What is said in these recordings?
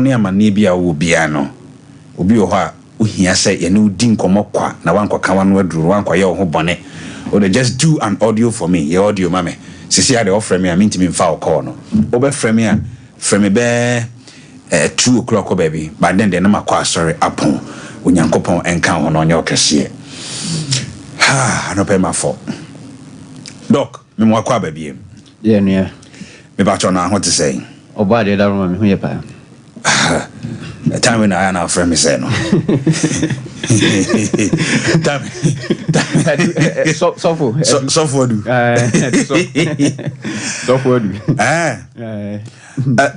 ne amane bia wo bia no obi wo ha ohia say ye no di nkomo kwa na wankoka wano aduru wankoye wo ho bone or they just do an audio for me your audio mame sisi ade offer me amintimi mfa call no obe frame me frame be 2 o'clock baby but then na makwa sorry apon onyankopon enka ho no onye okese ha no pay my fault doc me mo akwa baby yeah no me ba cho na ho te say obade da ro me hu ye pa time when I now frame me say no so for do so for do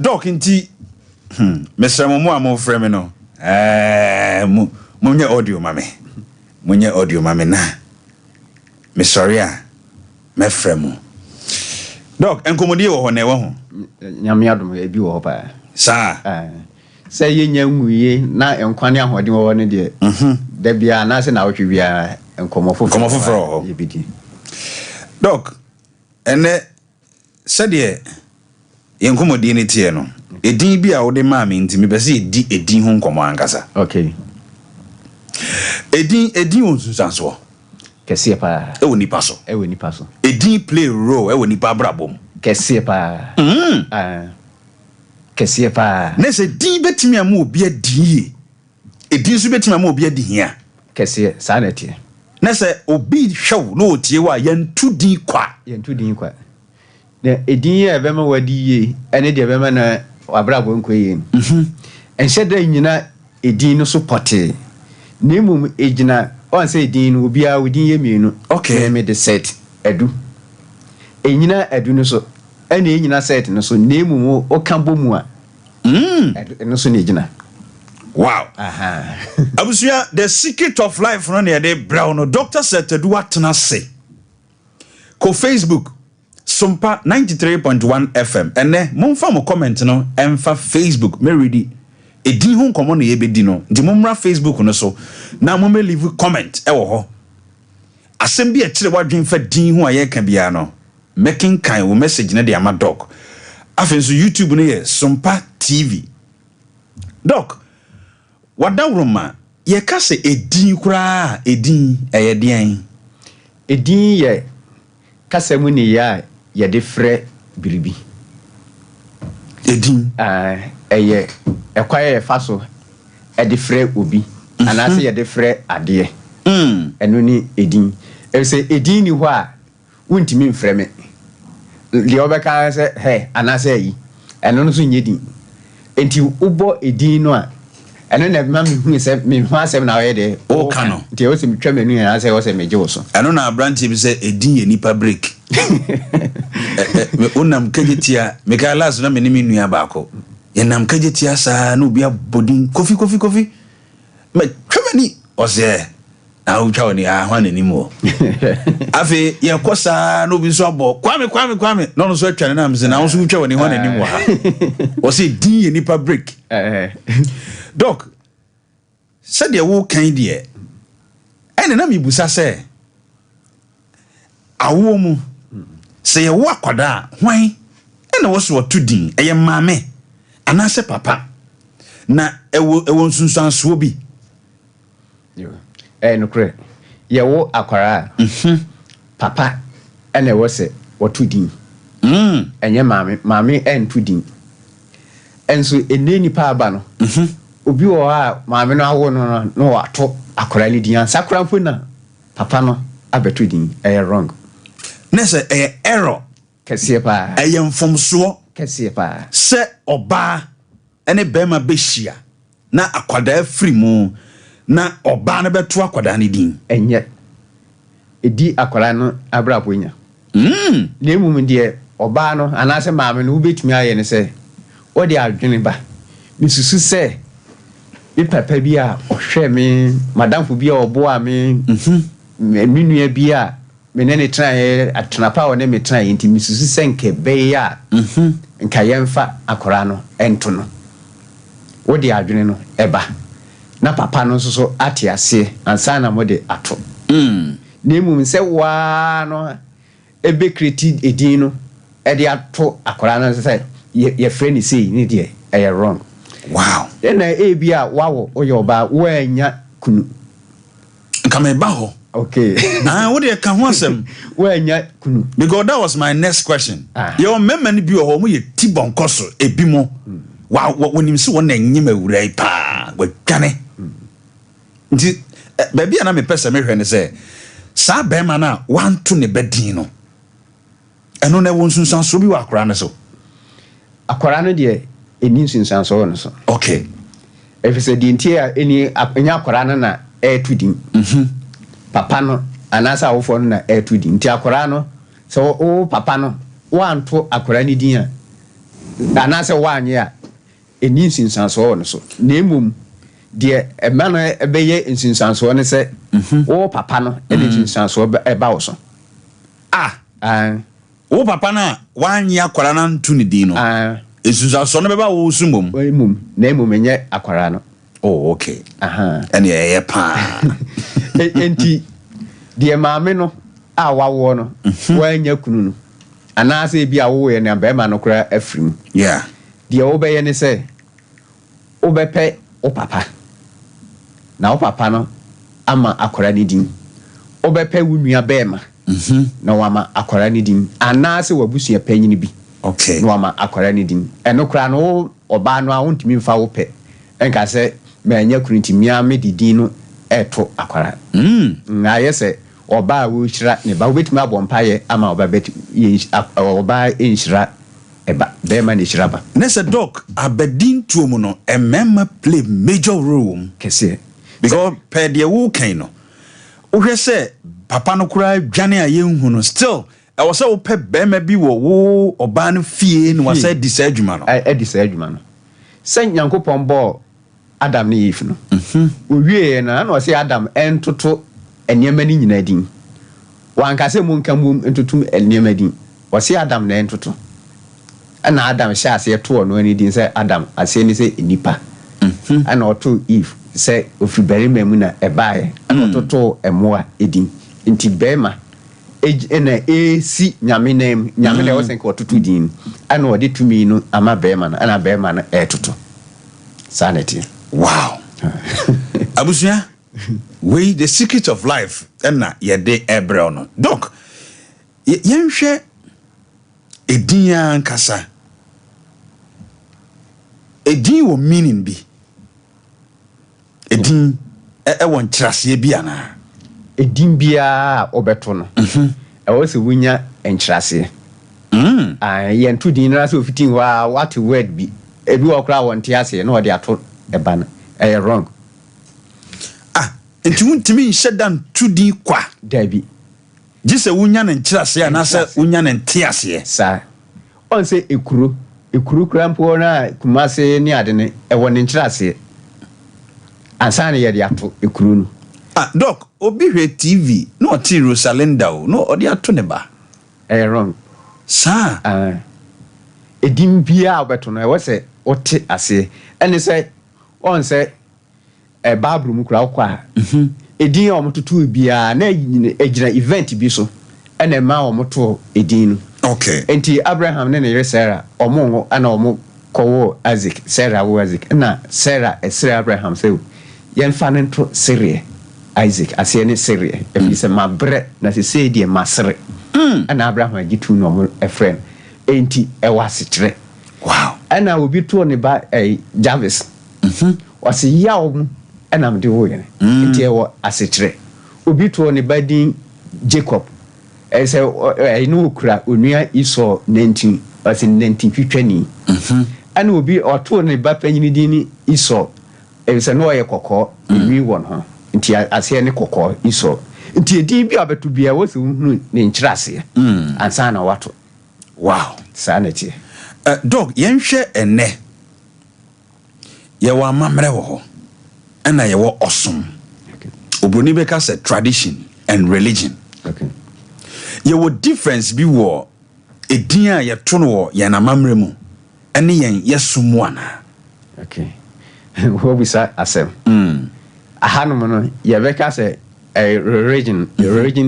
doc inti Mr. Momo am frame no munye audio mame na me sorry a me frame doc enkomodi wo ho na wo ho nyame adom e bi wo pa sa say ye nyanwuye na enkwane ahode wo ne de da bia na se na wotwe bia enkomofofo ye bidi doc ene sede enkomodi ne tie no edin bi a wo de ma me ntimi be se edin ho nkomo ankasa okay edin onsunsanso kese pa e woni paso edin play role e woni pa brabom kese pa kese pa na se din betimi am obi adin edin so betimi am obi adin hia kese sanete na se obi hwew no otie wa yentu din kwa na edin ye bema wadi ye ene de bema na abrabo nkoye enhyeda nyina edin no so pote nemu ejina on say edin no obi a odin ye mienu okay me de set edu enyina edu no so ene enyina set no so nemu mo okambo mu a edu no so ne ejina wow abusuya the secret of life no ne de brown no doctor said to do atena say ko Facebook SOMPA 93.1 FM ene momfa mo comment no emfa Facebook me ready edin ho nkomo no ye bedi no ndi momra Facebook no so na mo me leave comment e wo ho asem bi a kire wadwen fa din ho aye ka bia no making kind wo message na de ama doc afen so YouTube no ye SOMPA TV doc wadawroma ye ka se edin kura edin eye dian edin ye kasemu ni ya ye de frɛ biribi edin eye ekwaye faso e de frɛ obi anase ye de frɛ ade eno ni edin e se edin ni ho a wontimi mfrɛ me le obeka se he anase yi eno no so nyedin enti ubo edin no a eno na ma me hu se me hu asem na we de o kano nti o se me twa menu ya se o se me je wo so eno na branch bi se edin ye nipa break me unam kajetia me ka last na me ni menu ya baako ye nam kajetia sa na obi abodin kofi me twamani o se na o twa oni a hwan ni mo afi ye kosa na obi so abo kwame no so atwa na mze na so twa oni hwan ni mo ha o se din ye nipa break doc said ye wo kan de ene na mebusa se awo mu se ye wo akwada hwan ene wo so to din eye maame anase papa na ewo nsunsanso bi yo no kre ye wo akwara papa ene wo se wo to din enye maame en to din enso eneni pa aba no obi wo a maame no awo no wato akwara ni din ansakura mpo na papa no abeto din wrong nese error kese pa mfomso kese pa se oba ene bema behia na akwada free mu na oba na beto akwada ni din enye edi akwara no abrabo nya na emum de oba no anase maame no ubetumi aye ne se o de adwene ba misusu se bi papa bi a ohwe me madamfo bi a oboa me menua bi a menene try atrapa wona me try enti misusu se nke be ya nka yemfa akora no ento no wo de adwene no eba na papa no so ate ase ansa na mo de ato na emum se wa no ebe kreti edin no e de ato akora no se ye friend say ni de wrong Wow. Then bia wow oyoba wanya kunu. Come back. Okay. What do you come wasem? Wanya kunu. Because that was my next question. Your memory be home you tibon koso ebimo. Wow, when you see one name we pa we kane. Nti baby na me pesa me hwe say sa be ma na wan to ne bedin no. Eno na won sunsan so bi wa akora ne so. Akora no de eni sunsan so no so. Okay. If say di ntia eni enya akora no na tudin. Papa no anasa awofo no na tudin. Nti akora no so o papa no wan to akora ni din a anasa wanye a eni sunsan so no so. Na emum de emano ebeye nsunsan so ne se o papa no eni nsunsan so eba wo so. Wo papa na wanye akora na ntu ne din no. Nsunsan so no beba wo sumom. Emum na emum enye akora no. Oh, okay. And yeah, pa. Enti de maame no a wawo no wanya kunu no. Anase bi a wo ye na be ma no kora afrim. Yeah. De wo be ye ne se wo be pe o papa. Na o papa no ama akora ni din. O be pe wo nua be ma. Na wa ma akora ni din. Anase wabusua panyini bi. Okay. Na wa ma akora ni din. Eno kora no oba no a wontimi mfa wo pe. Enka se manya kunti mia me didi no eto akwara na yese oba wo hira ne ba obetimi abompaye ama oba bet oba enhira eba be ma ne hira ba nese doc abedin tuomu no emema play major role kese because per de wo kan no wo se papa no kura dwane aye hu no still e wo se wo pe be ma bi wo oba no fie no wa se disadwuma no disadwuma no se nyankopon bo Adam ni Eve no. Owie na na say Adam entoto enema ni nyina din. Wanka se mu nka mu entotum enema din. Say Adam na entoto. Ana Adam sha ase to no ani din say Adam ase ni say enipa. Ana oto Eve say ofibere mamu na ebae. Ana ototo emoa edin. Nti bema ena si nyame nem nyame le wosen ka ototo din. Ana ode tumi no ama bema na ana bema na etoto. Sanity. Wow. Abusia, we the secret of life na yede ebrel no. Doc, yenhwe edin ankasa. Edin wo meaning bi. Edin won nkrase bi ana. Edin bia obeto no. Wo se wunya nkrase. Yentu din na so fitin wa what word bi. Ebi okra won ti ase na ode ato ebana wrong enti wuntimi nhedan tudi kwa dabi gise wunya ne nkyerase na se wunya ne ntiase sa on se ekuru krampo na kumase ni ade ne ewo ne nkyerase ansa ne ye de ato ekuru no doc obi hwe TV no oti Rosalinda o no ode ato ne ba wrong sa edim bia obeto no e se ote ase ene se on say babru mu kura kwa edin a omototo bia na ejina event bi so ena ma omoto edin okay enti Abraham ne yere Sarah omo ana omo kowo Isaac Sarah wo Isaac na Sarah esere Abraham say yen fa ne to Syria Isaac ase ne Syria e se mabre na se say die masre ana Abraham agitu no omo friend enti e wasechre wow ana obi to ne ba Jarvis wasi yawo enam de wo yene nti ewo asechire obi to ne badin Jacob say no okura onua Esau 19 wasi 19 twitwani ana obi oto ne ba panyini din Esau say no ye kokko wi won ho nti ase ne kokko Esau nti edi bi abetu bia wasi hunu ne nkyirase ansa na wato wow sanity dog yenhwe ene ye wa mamre wo ho na ye wo osom obroni be ka say tradition and religion ye wo difference bi wo edin a ye to no ye na mamre mu ene yen yesumu ana okay wo bi sa asem ahanu no ye be ka say religion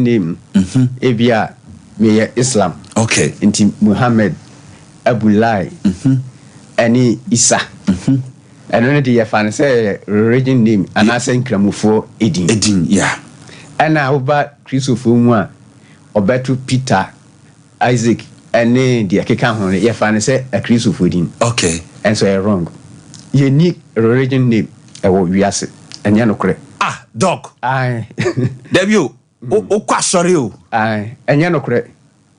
name ebia me Islam okay inti Muhammad Abulai ani Isa And when the fan say religion name and I say Kramufo Edin, yeah. And now about Christopher Obetu Peter Isaac and then the Akekahon, your fan say a Christopher Edin. Okay. And so wrong. Unique religion name, we ask it, and you're no correct. Ah, Doc. Aye. Debut. Oh, sorry. Aye. And you're no correct.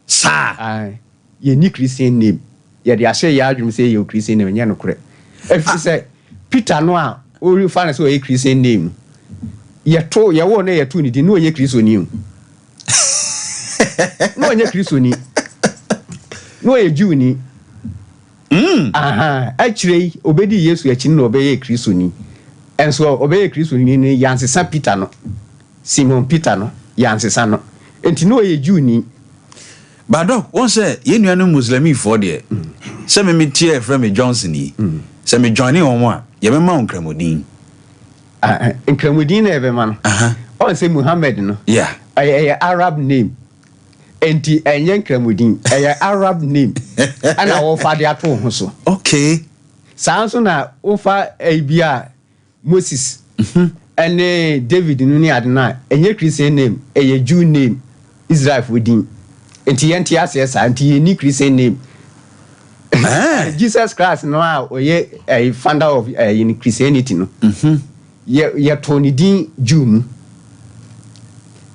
Sir. Aye. Unique Christian name. Yeah, the Ashe Yadrum say you Christian name, and you're no correct. If you say Peter Noir, or you find a Christian name. You told your one year to need no ye Christian name. No ye Christian. No ye Juni. Actually, obedi Yesu ya chini obeye Kristo ni. And so obeye Kristo ni yansesa Peter no. Simon Peter no yansesa no. Enti no ye Jew ni. But doc, one say ye nuanu Muslimi for there. Say me tie friend me Johnson ni. Say me joining on one. Ye me ma Nkramodin. Nkramodin na ebe man. On say Muhammad no. Yeah. A Arab name. Enti enye Nkramodin. A Arab name. And our father ato ho so. Okay. Sanso na ofa bia Moses. And David no ni adena. Enye Christian name. A Jew name. Israel within. Enti enti ase anti ni Christian name. Jesus Christ no a founder of in Christianity no. Ye Tony din Jew.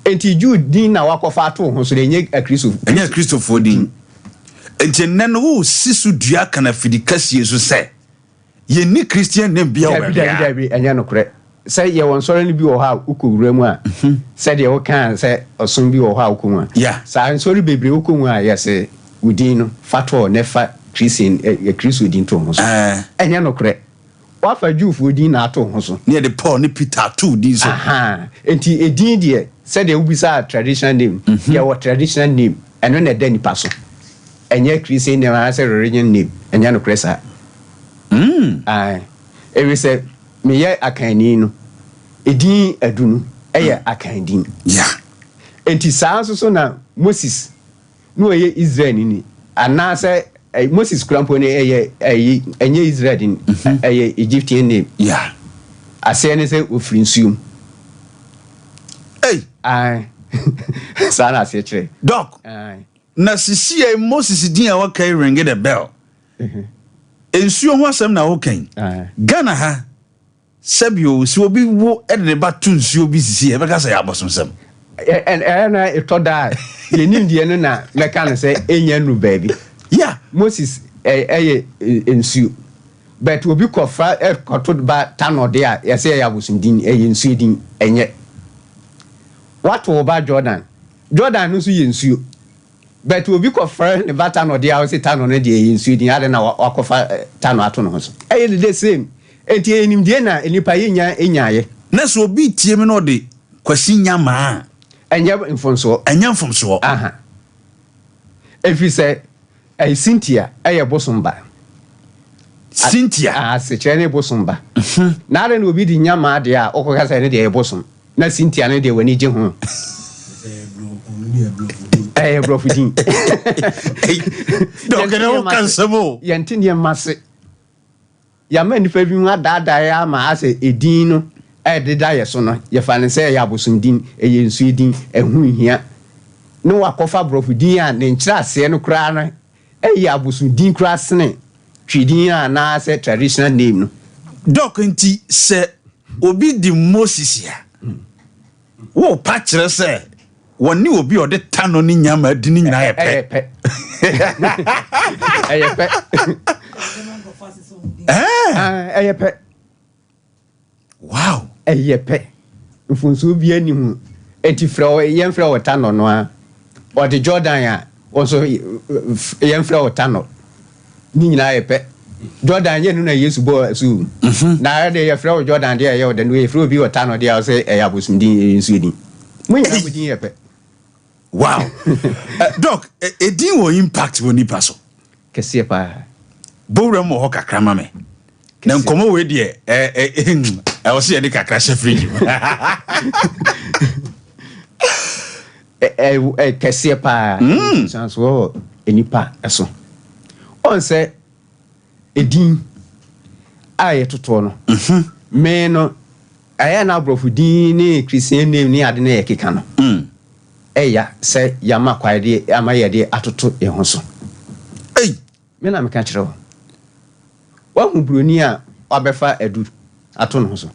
Enti Jew din na wakofa ato ho so enye Christo. Enye Christopher din. Enti nene wo sisu dua kana fidikasi Yesu se. Ye ni Christian name bia wo bia. Enye no kore. Say ye won sorry ni bi wo ha ukowura mu a. Say de wo kan say osun bi wo ha ukomu a. Yeah. Say sorry bebre ukomu a ye say udin no fato nefa Christian Christo din to ho so. Enye no kore. Wa fa Jew fu din na ato ho so. Near the Paul ni Peter too din so. Enti edin de say de ubisa traditional name. Ye what traditional name. And when the nipa so. Enye Christian name I say religion name. Enye no kore sa. We say me ye akani no. Edin adunu eye akandin. Yeah. Enti saa so na Moses no ye Israel ni. Ana say Moses krampo ne enye Israel din eye Egyptian name. Yeah. Ase ne say ofrinsuum. Hey. Sana se chere. Doc. Na sisi Moses din a wakai ring the bell. Ensuo ho asem na wokan. Ghana ha Sabio si obi wo edne ba tunsuo bi sisi e beka say abosomsem. And it thought that you need the na me can say enya nu baby. Yeah, Moses ensuo. But obi kofa koto ba tano there ya say ya bosum din ensuo din enye. What about Jordan? Jordan no so ensuo. But obi kofa ne ba tano there say tano ne de ensuo din ade na wakofa tano ato no so. The same. Enti enim die na enipa enyaye na so obi tie me no de kwasi nyama enya mfomso If say Cynthia bosomba Cynthia se chere bosomba na re no obi di nyama de a okoka say ne de bosom na Cynthia ne de wani je ho brofudin do gene o kansemo yentine mase ya man fa bi mu adada ya ma ase edin no deda ye so no ye fa ne say ya bosum din ye nsu din ehu hia no wakofa brofudin a ne nkyira ase no kra no ya bosum din kra sene twidin a na say traditional name no doc nti se obi di Moses ya wo pa kire se woni obi ode tano ni nyama di ni nyina ye pe Wow. Pe. Mfunsu bi ani hu. Enti frɛ yen frɛ o tano no a. O de Jordan ya. Also yen frɛ o tano. Ni nyina ye pe. Jordan ye no na Yesu bo su. Na de ye frɛ o Jordan de ye o de no ye frɛ obi o tano de o say e abosum din nsu din. Mo nyina bo din ye pe. Wow. Doc, edin wo impact wo nipa so. Kese pa. Bowra mo ho kakra ma me. Na nkomo we de I was here the kakra chefri. Kese pa. Chance wo enipa eso. On say edin aye toto no me no aya na abrofo din ne Christian name ni ade na ye keka no eya se yama kwaide ama ye de atoto ye ho so me na me ka kire wa hu broni a obefa adu ato no so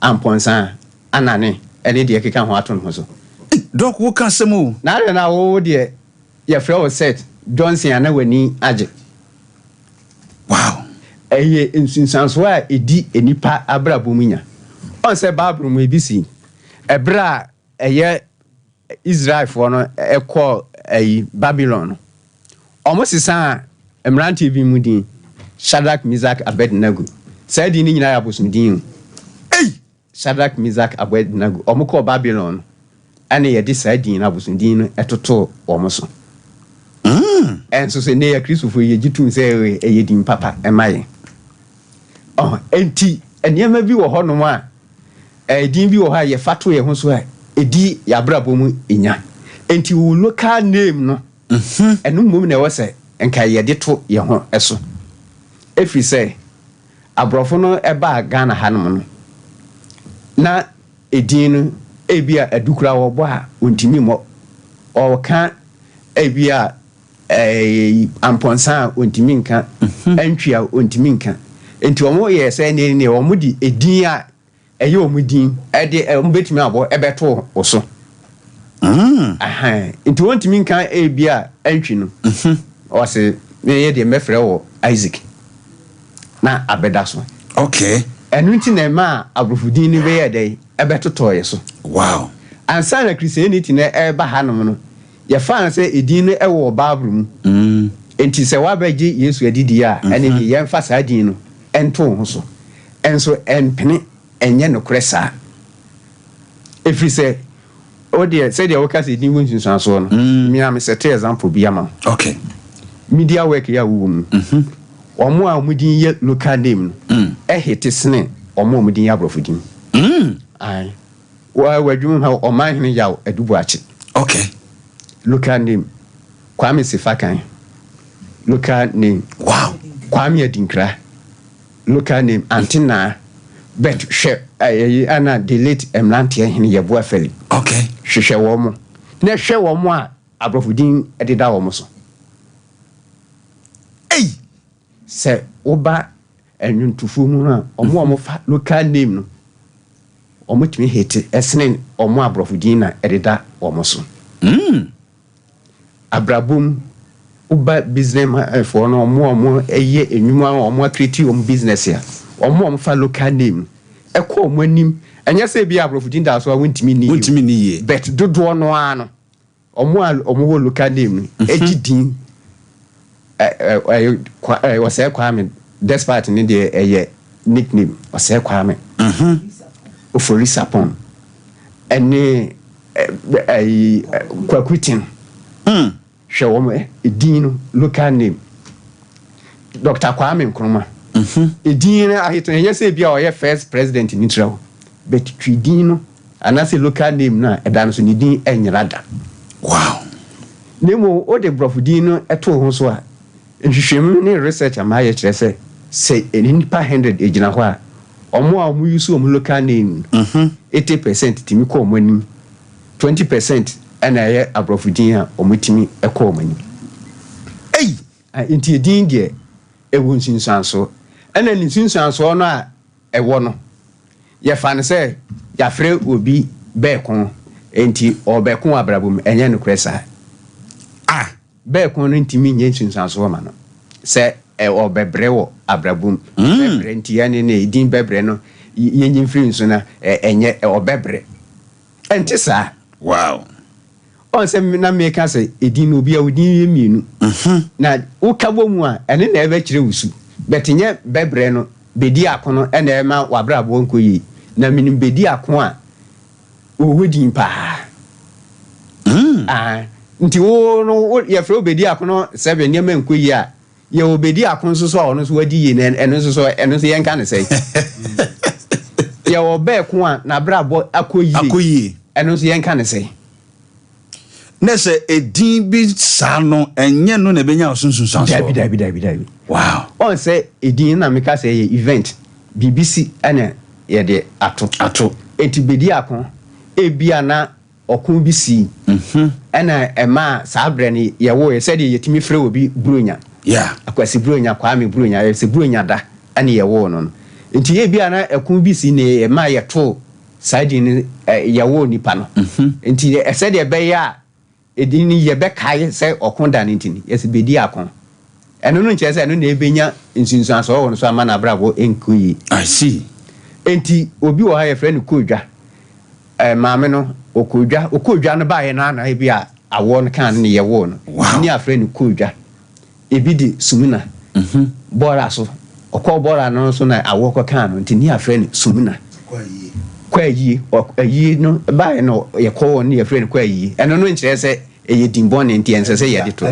amponsa anane ene de keka ho ato no so dok wo ka semu na re na wo de ye frɛ wo set Johnson ana wani age wow eye nsunsanso a edi enipa abrabo munya on se Bible mu ebisi ebra eye Israel for no ekọ Babylon omo sisa Emran TV mu din Shadrach Meshach Abednego say di ni nyina ya bosum din Shadrach Meshach Abednego omo kọ Babylon ane ye di say din na bosum din no etoto omo so enso se ne ya Christopher ye gitun say eye din papa emaye enti enema bi wo ho no a din bi wo ha ye fato ye ho so a edi ya brabo mu enya enti wo local name no enu mum na wo se enka ye de to ye ho eso efri se abrofo no eba Ghana hanom no na edin no ebia adukura wo bo a ontimi mo o ka ebia amponsa ontimi nka antwia ontimi nka enti omo ye se ne omo di edin a eye omo din ede omo betimi abo ebeto oso enti ontimi nka ebia antwi no o se me ye de mefrɛ wo Isaac na abeda so okay enu nti na ma abrofudin ni be ye dey ebetoto ye so wow ansa na Christianity na eba hanom no ye fa se edin no ewo Bible mu enti se wa baji Yesu adidi a ene de ye mfa sa din no ento ho so enso empene enye no kresa efri se o de se de woka se din wonsun so no mi am set example bi ama okay media work ya wo mu omo a omudin ye local name no hete sene omo omudin ya brofudin ai wa wadwum ha oman hene yaw adubu achi okay local name Kwame Sifakan local name wow Kwame Adinkra local name Antina bet she ana delete emlantie hene yebo afeli okay hwehwe wo mo na hwe wo mo a abrofudin ededa wo mo so se oba enwuntufu mu na omo fa local name no omo timi hete esene omo abrofudin na ededa omo so abrabum oba business for no omo eye enwuma omo create omo business ya omo fa local name ekọ omo anim enya se bi abrofudin da so a wontimi ni ye bet dodo no ano omo local name ejidin was Kwame despite in the nickname was Kwame Ofori Sapon and Kwakutin Shawome Edino local name Dr. Kwame Nkrumah Edino I hit yes be our first president in Israel but Tridino and I say local name na Edanso Nidin Enyarada wow Nemo o de brofudino eto ho so a nhwehwem ne research amaye kire se enipa 100 ejina ho a omo a omo use omo local name 80% timi ko omo anim 20% ana ye abrofudin a omo timi ekọ omo anim enti edin de ewo nsinsanso ana nsinsanso no a ewo no ye fa ne se ya frɛ obi beekon enti obekon abrabom enye no kresa beekon no ntimi nye nsinsanso ma no se obebre wo abrabom bebre nti ya ne edin bebre no yenyi mfiri nso na enye obebre enti sa wow on se na meka se edin obi a odin ye mienu na ukabo mu a ene na ebe kire wusu betinye bebre no bedi akono ena ema wabrabo nkoyi na minim bedi akon a owodin pa nti wo no ye fro bedi akono 7 nyema nkoyi a ye obedi akon so so ono so wadi ye na eno so ye nka ne sei ye obe ko a na brabo akoyi eno so ye nka ne sei na say edin bi sa no enye no na benya osunsun so dabi wow on say edin na meka say event BBC ana ye de ato enti bedi akon ebia na okun bi si ana ema sabre ni ye wo ye said ye timi frɛ obi bronya akwasi bronya kwame bronya ye se bronya da ana ye wo no enti ebia na ekun bi si ne ema ye to side ni ye wo nipa no enti ye said ye be ya edini ye be kai se okun da ni ntini ye se bedi akon eno no nche se eno na ebenya nsunsun so wo so ama na brabo enkuyi I see enti obi wo ha ye frɛ no kodwa maame no okodwa no ba ye na e bia awo no kan ne ye wo no ni afrɛ no kodwa ebi di sumina bora so okɔ bora no so na awo kɔ kan no enti ni afrɛ no sumina kwayi no ba ye no ye kɔ ne ye frɛ no kwayi eno no nkyerɛ sɛ eye dimbon enti ense sɛ ye de to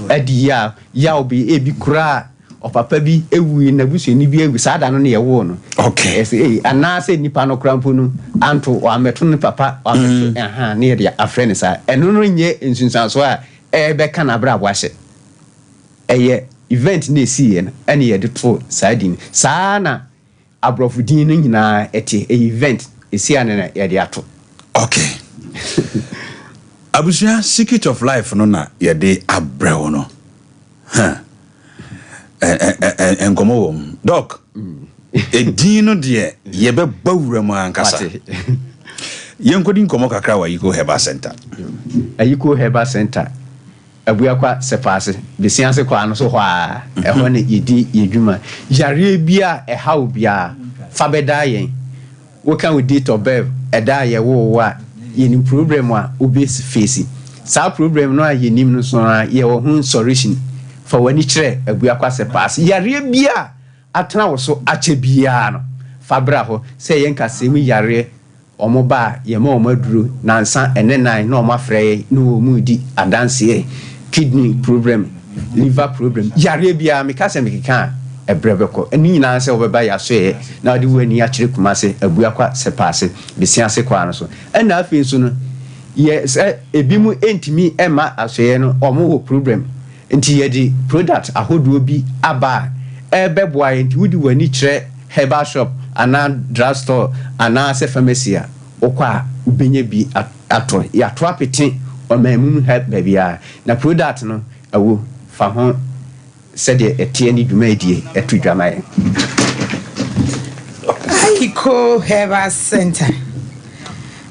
adi ya obi ebi kura opapa bi ewu na busu ni bi ewu sada no ne ye wo no okay ese ana se nipa no krampo no anto o ameto ne papa o ameto ne ye afre ne sa eno no nye nsunsan so a ebe ka na bra abo ahye eye event na esi ye no ene ye de to sadin saa na abrofudin no nyina ete event esi ane na ye de ato okay abusia secret of life no na ye de abrewo no enkomo wom doc edin no de ye be bawura mu ankasa yenkodi nkomo kakra wa Yiko Herbal Center Yiko Herbal Center abua kwa sepase besianse kwa no so hwa eho ne yedi yedwuma yare bia ehaw bia fa beda yen wo kan with date of birth eda ye wo wa yeni problem a obese face sa problem no a yenim no so ye wo hun solution for wani kire abua kwa sepase yare bia atena wo so ache bia no fa bra ho se yen kasem yare omo ba ye ma omo aduro nansa enenan na omo afrɛ no mu di adanse kidney problem liver problem yare bia me kase me keka ebrebeko eni nyina se obeba ya so ye na odi wani a kire kuma se abua kwa sepase besiase kwa no so na afi so no ye se ebimu entimi ema asoye no omo wo problem enti ye di product ahodo bi aba ebeboa enti wudi wani kire herbal shop ana drugstore ana se pharmacy a okwa ubenye bi ato ya to apete o mamu help bia na product no awo fa ho said etie ni dwuma edie etu dwama ye Yiko Herbal Center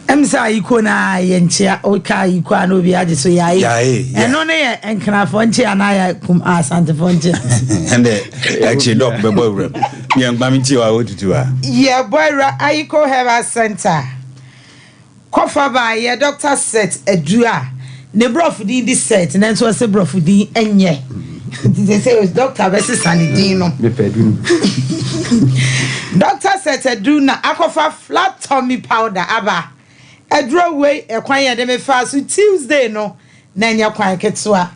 emsa Yiko na ye nchia oka Yiko ano bi age so yae eno ne ye enkrafo nchia na ya kum asante fo nchia ende actually doc be boy ye ngbaminti wa otutu a ye boy Yiko Herbal Center kofa ba ye doctor set edua ne brofudi di set na nso se brofudi enye they say doctor versus sanidino me pedun doctor set edu na akofa flat tummy powder aba edro we ekwan ye de me fa so Tuesday no na nya kwan ketwa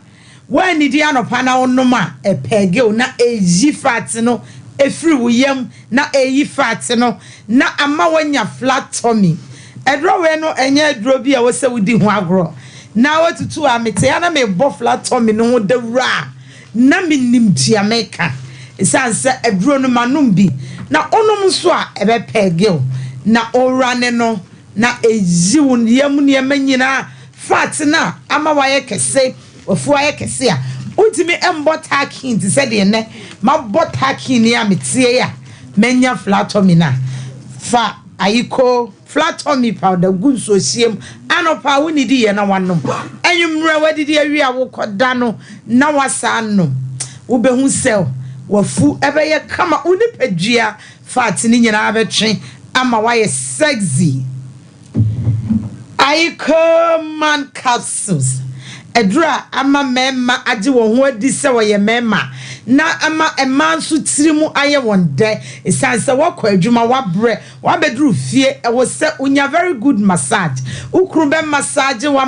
when di anopa na onoma epege na eyi fat no efri wuyam na eyi fat no na ama wanya flat tummy edro we no enye edro bi a wo se wudi ho agro na watutu amete ya na me bo flat tummy no ho dawra na minim tia meka isanse edro no manum bi na onum so a ebe pege na orane no na eji won yam ne manyina fat na ama waye kese ofu waye kese a utimi embo takin ti se de ne ma bo takin ya metie ya menya flat tummy na fa Yiko flat tummy powder gunso siem anopa woni di ye na wanom enwumra wadidi awi awokoda no na wasa anom wo behu sel wafu ebeye kama unipadua fat ni nyina abetwe ama waye sexy Yiko man capsules edra ama mema age wo ho adi se wo ye mema na ama emanso tirimu aye wonde esanse wakọ adwuma wabre wabedru fie e wo se unya very good massage ukuru be massage wa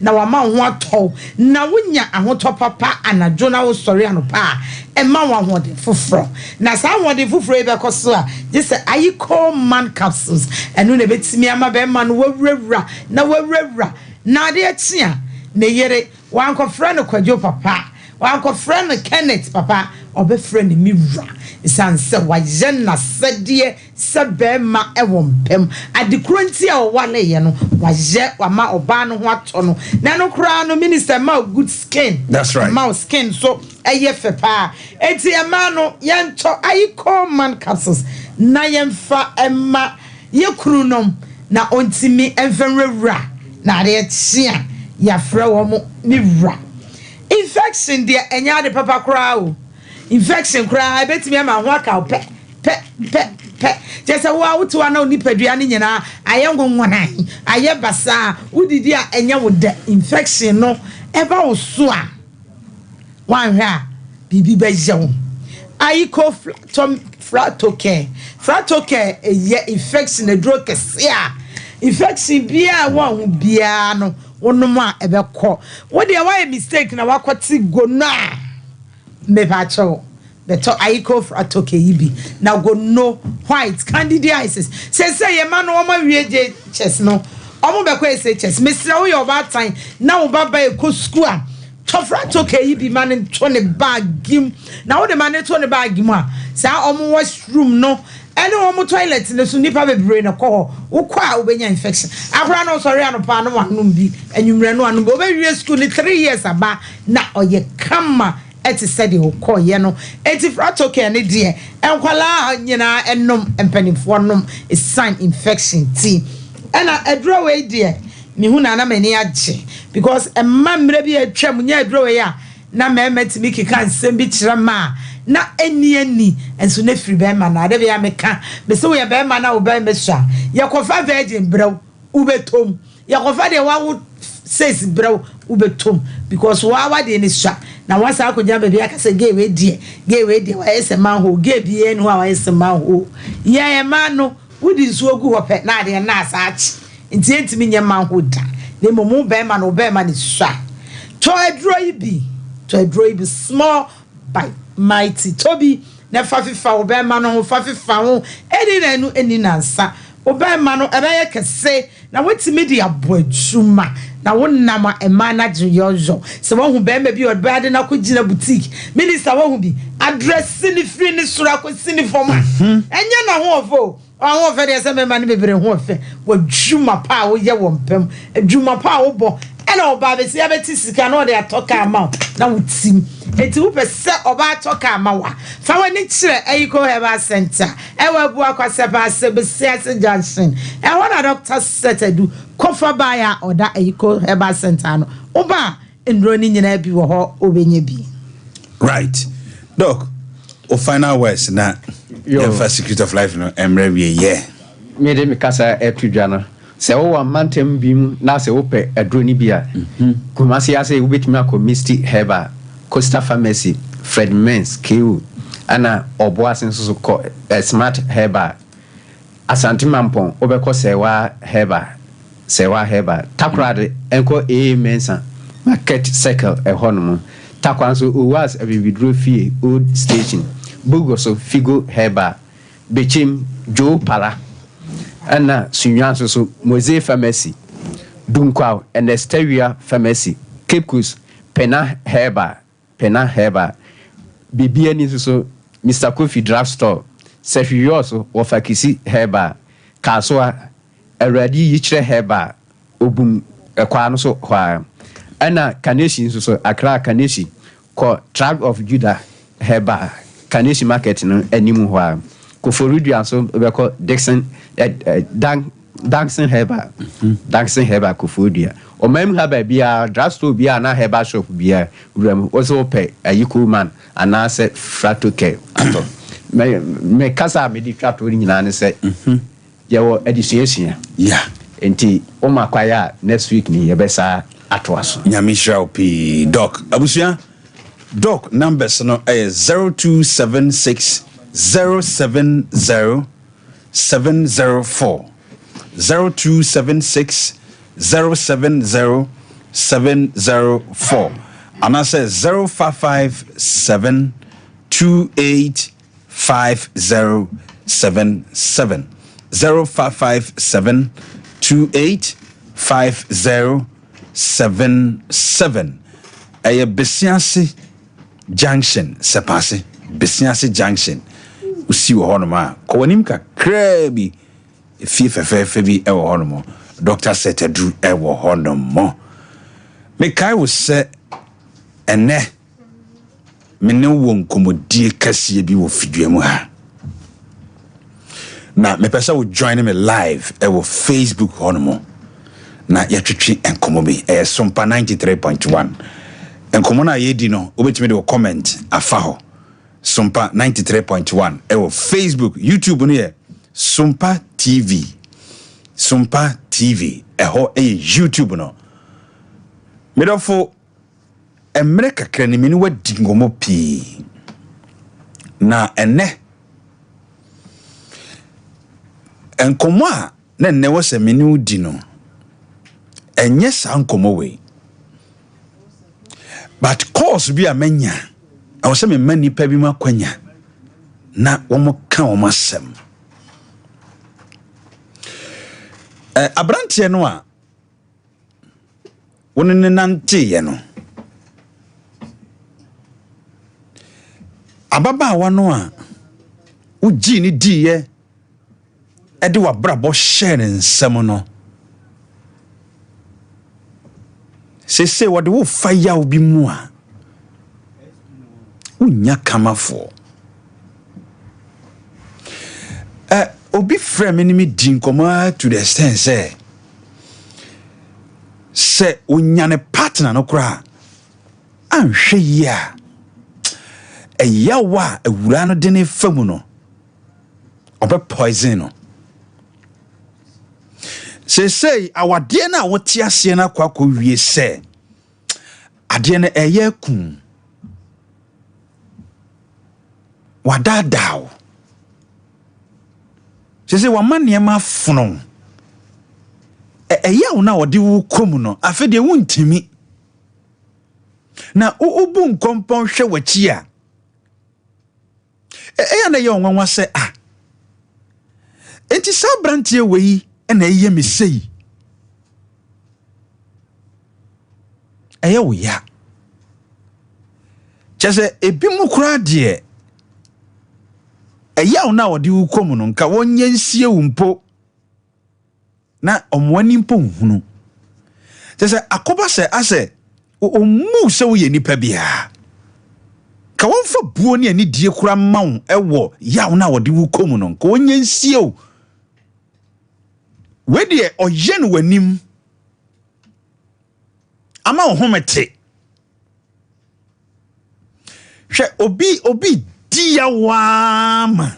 na wama ho atọ na wunya ahoto papa anadwo na wo sori anopa ema wa ho de foforo na sa ho de foforo e be koso a je se Yiko man capsules enu na betimi ama be ma no wawura na wawura na de atia ne yere wan ko frɛ no Kwadwo papa wan ko frɛ no Kenneth papa obɛfrɛ no Miwura isan sɛ wayɛ na sɛdeɛ sɛ bɛma ɛwɔ mpɛm adekoro nti a ɔwale yɛ no wayɛ wama ɔbaa no ho atɔ no na no kora no minister ma good skin. That's right. Ma skin so ɛyɛ fɛ paa eti ɛma no yɛntɔ ayikɔ man capsules na yɛmfa ɛma yɛkuru nom na ontimi ɛmfɛnwura na de ɛtia yɛafrɛ wɔ mo Miwura infection deɛ ɛnya ade papa koraa o infection koraa ebetimi ama ho aka pɛ just wo awoto ana onipadua ne nyina ayɛ ngongonan ayɛ basa udidi a ɛnya wo da infection no ɛba wo so a wanhwɛ a bibi bɛyɛ wo ayiko fratoke ɛyɛ infection eduro kɛse a infection bia wo ho bia no wonom a ɛbɛkɔ wo de why mistake na wakɔte gono a mepacho beto ayiko fratoke yibi na gono white candidiasis say ye man no ma wie je chest no omo be ko say chest mesra wo your bad time na wo baba e ko school a to fratoke yibi man to ne bag gim na wo de man to ne bag gim a sa omo washroom no ene omo toilet ne so nipa bebre na ko wo kwa wo benya infection akura no sorry anopa no wanum bi anwumre no anum obe wie school ni 3 years aba na oye kama eti said o call ye no eti fratoke ne de enkwala nyina enom empanifo nom is sign infection ti ena edro we de me hu na mani age because emamre bi atwam nya edro we a na memeti mi kika nsem bi kire ma na eni enso na free be ma na de bia meka me se we be ma na wo be mesha ye kofa virgin brew ubetom ye kofa de wa says brew ubetom because wa de ni sha na wasa akonya baby aka say gay we die wa ese man ho gay bi enu wa ese man ho ye man no wudi nsu ogu ho pe na de na asachi nti entimi nye man ho da na momu be man no be man ni sha to adroi bi small by mighty tobi na fafifa wo be man no fafifa ho eni na enu eni na nsa wo be man no ebe ye kese na wetimi de aboadwuma na wonnama emanager yojo se wo hu be ma bi odbade na ko gina boutique minister wo hu bi address ni free ni sura ko sini forma enya na ho ofo awon fe de se me ma ni bebre ho fe wo dwuma pa wo ye wo mpam dwuma pa wo bo ena oba be se abeti sika na o de atoka amount na wutim eti wo pese oba atoka amawa fa wani kire ayiko herbal center e wa bu akwase pa se be se junction e wona doctor setedu kofa baya oda ayiko herbal center no oba ndro ni nyina bi wo ho obenye bi right doc o final words na your first secret of life no emre wie me de me kasa etudwa no se wo amantem bim na se wo pe adroni bia kumasi ase wo betimi akọ Mystic Herbal Costa Pharmacy Fred Mens KU ana oboasen so ko Smart Herbal Asante Mampon obekọ Sewa Herbal takrade enko Mensa Market Circle ehonum takwanso owas abibidro fie old station Bugoso Figo Herbal Bechim Joe Pala ana sunyanso so Mose Pharmacy Dunkwa and Esteria Pharmacy Cape Coast Pena Herbal Bibia ni so Mr. Kofi Draft Store Sefioso Wofakisi Herbal Kaswa Eradi Yichre Herbal Obum Ekwa no so hwa ana Kaneshi so Accra Kaneshi ko Tribe of Judah Herbal Kaneshi market no animu hwa Koforudia so be Dixon Dancing Herbal Dancing Herbal Koforudia o mem Herbal bia drugstore bia na Herbal shop bia rem also pay ayiko man anase fratoke ato me kasa me di twato nyina ne se ye wo edisuation yeah enti o makwaya next week ni ye besa atwaso nyamisha opi doc abusia doc numbers no 0276 070 704 0276 070 704 and I say 0557 285077 0557 285077 77 ɛyɛ Besiase Junction sepase Besiase Junction usi wo hono ma kowanim kakra bi fie fefefe bi ɛwɔ hono mo Dr. Setadu ɛwɔ hono mo me kai wo se ene mene wo nkomodie kase bi wo fidua mu ha na me pesa wo join me live ɛwɔ Facebook hono mo na yatwetwe enkomo bi SOMPA 93.1 enkomo na yedi no obetimi de comment afa ho SOMPA 93.1 ewo Facebook YouTube no ye SOMPA TV eho YouTube no medofo emre kakra ni mini wadi ngomo pi na ene enkomo a na ne wo se mini udi no enye sa nkomo we but course bi a manya I was saying many pebi makwanya na womo ka wo masem abrante no a wonne nante ye no ababa wano a uji ni di ye ede wa brabo share nsem no se wode wo fire obi mu a unya kamafo obi frame enemy din koma to the extent say unyane partner no kra anhwe yi a eyawa awura no de ne famu no obe poison no say awade na wote ase na kwakọ wie se ade na eye kun wadadao say wamane ma fono eya na wode wo komu no afede wuntimi na obu nkompon hwe wachi a eya na ye onwanwa se enti sa brantie weyi na eye me sei eye wo ya chese ebi mu kura de eye na wode wo komu no nka wonye nsie wumpo na omwani mpo hunu chese akoba se ase omu se wo ye nipa bia ka wonfa buo ne ani die kura mawo ewo ya na wode wo komu no nka wonye nsie o wedi oyen wanim ama ohomete hwe obi dia wama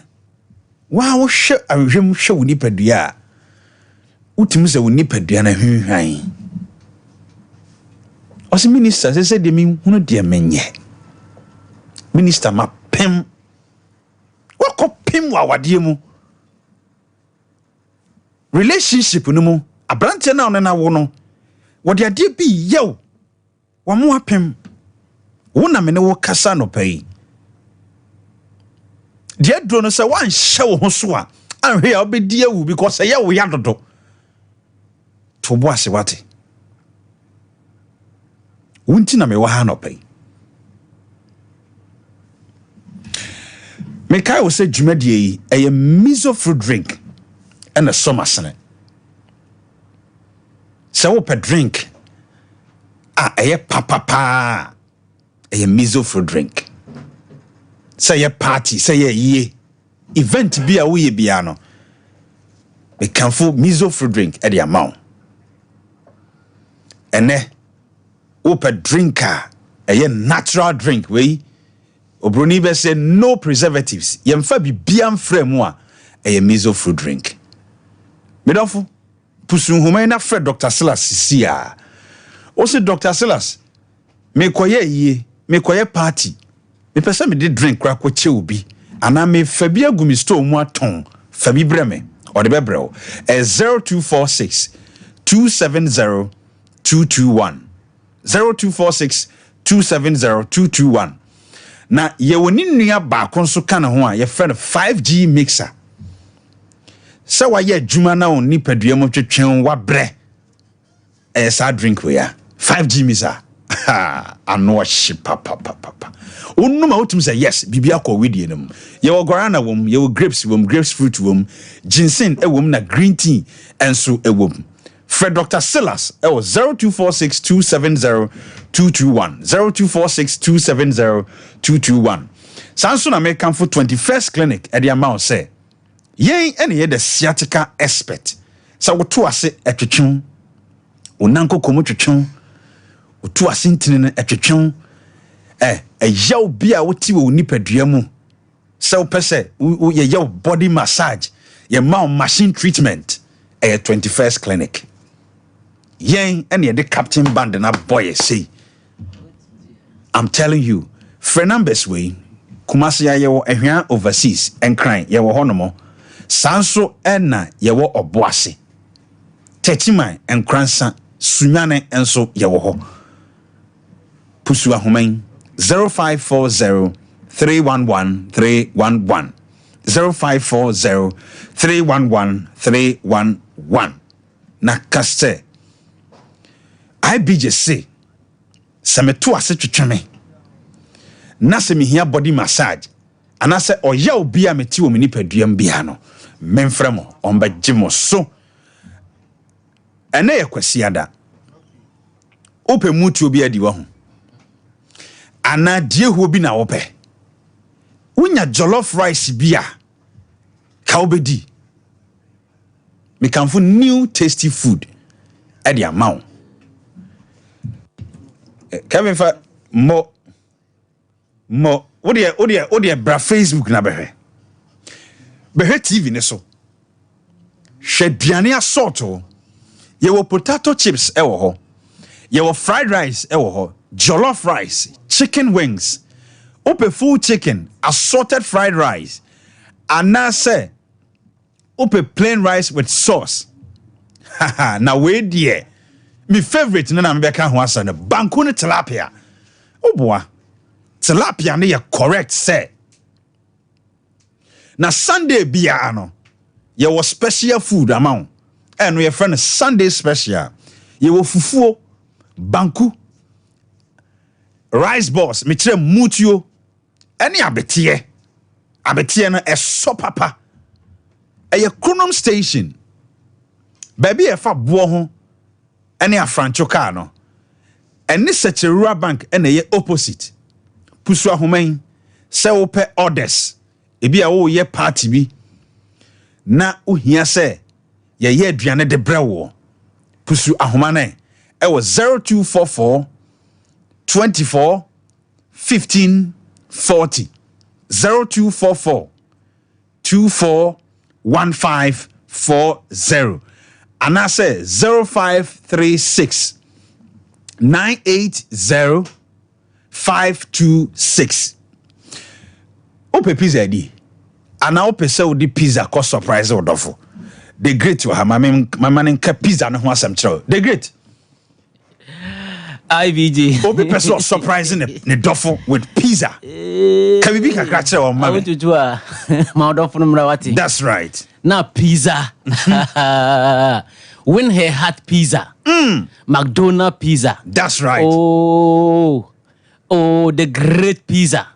wa wo hwe ahwem hwe woni padua utim se woni padua na hwehwan osi minister se de mi hunu de menye minister ma pem wako pem wa wade mu relationship no mu abrante na ona na wo no wode ade bi yew wo mo apem wo na me ne wo kasa no pai de dro no se wan hye wo ho so a anhwe a obedi awu because ye wo ya dodo to bo ase wate wunti na me wa ha no pai me kai wo se dwumadie yi eye miso fruit drink and a summer sene se wo pe drink eye papa eye miso fruit drink say ye party say ye event bi a wo ye bia no be kanfo miso fruit drink e de amount ene wo pe drink eye natural drink we obroni be say no preservatives yemfa bibia mfremu a eye miso fruit drink medofo pusun homa na Fred Dr. Silas sia o se Dr. Silas me koye party me pesa me de drink kra ko che obi ana me fabi agumi store mu aton fabi breme o de bebreo 0246 270 221 0246 270 221 na ye woni nua ba konso kana ho a ye friend 5G mixer sa wa ye adwuma na oni padua mo twetwen wa bre sa drink we ya 5G misa. Ano shi papa. Unuma utum say yes, bibia ko wedi enum. Ye wo guarana wom, ye wo grapes wom, grapes fruit wom, ginseng e wom na green tea enso e wom. Fred Dr. Silas, 0246270221. 0246270221. Sanso na make for 21st clinic at the amount say. Yen any the sciatica expert. Sa woto ase etwetwe. Onanko komo twetwe. Woto ase ntine etwetwe. Yaw bia woti wo nipadua mu. Sa wo pese ye yaw body massage, ye machine treatment. 21st clinic. Yen any the captain band na boy say. I'm telling you, Fernambes way, Kumasi ya yewo ehwan overseas and crying yewo honomo. Sanso ena yewo oboase. Techiman and cransa sunyane enso yewo ho. Pusu ahumen 0540-311-311. 0540-311-311. Na kaste IBJC sametu ase twetweme na se mihia body massage anase oya obi a meti wo meni paduam bia no memfremo omba gimo so ene yekwasiada ope mutu obi adi wo ho ana die ho bi na wope unya jollof rice bia ka obedi me kanfo new tasty food adi amount Kevin fa mo odie bra Facebook na behwe TV ne so hwe duane asorto ye wo potato chips ewo ho ye wo fried rice ewo ho jollof rice chicken wings ope full chicken assorted fried rice anase ope plain rice with sauce na we die my favorite na me beka ho asa na banku ne tilapia oboa tilapia ne ye correct say na Sunday bia no ye was special food amount eno ye friend Sunday special ye wo fufuo banku rice balls me kire mutuo ene abetiye no eso papa eye Kronom station baby e fa bo ho ene afrancho car no ene Security Bank ene ye opposite pusu ahoman se wo pe orders ebi a wo ye party bi na ohia se ye aduane de brewo pusu ahomane e wo 0244 24 15 40 0244 24 1540 anase 0536 980 526 ope pizza di ana ope se odi pizza ko surprise odofo the great wa mama nka pizza no ho asem kire the great IVG obi person surprising ne dofo with pizza ka bibi kakra kire o mama ma dofo no mrawati that's right na pizza when he had pizza McDonald's pizza that's right oh the great pizza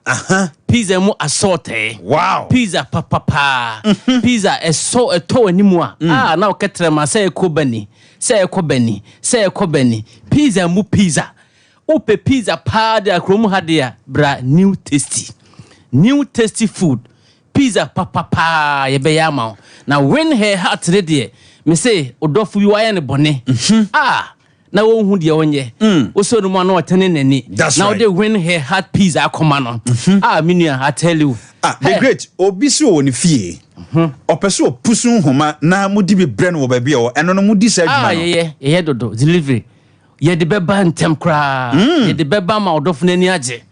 pizza mo assorted wow pizza papa pizza is so a to animu na o ketrema say ekobani pizza mu pizza ope pizza pa de akromu hade bra new tasty food pizza papa ye be yama na when her heart ready me say odofu bi waye ne bone na won hu de wonye oso no na otene nani now they when her heart pizza akoma no menua I tell you the great obi si o ni fie opeso opusu homa na mudi bi bre no ba bia o eno no mudi sa adwuma no ye dodo delivery ye de beba ntem kra ye de beba ma odofu nani age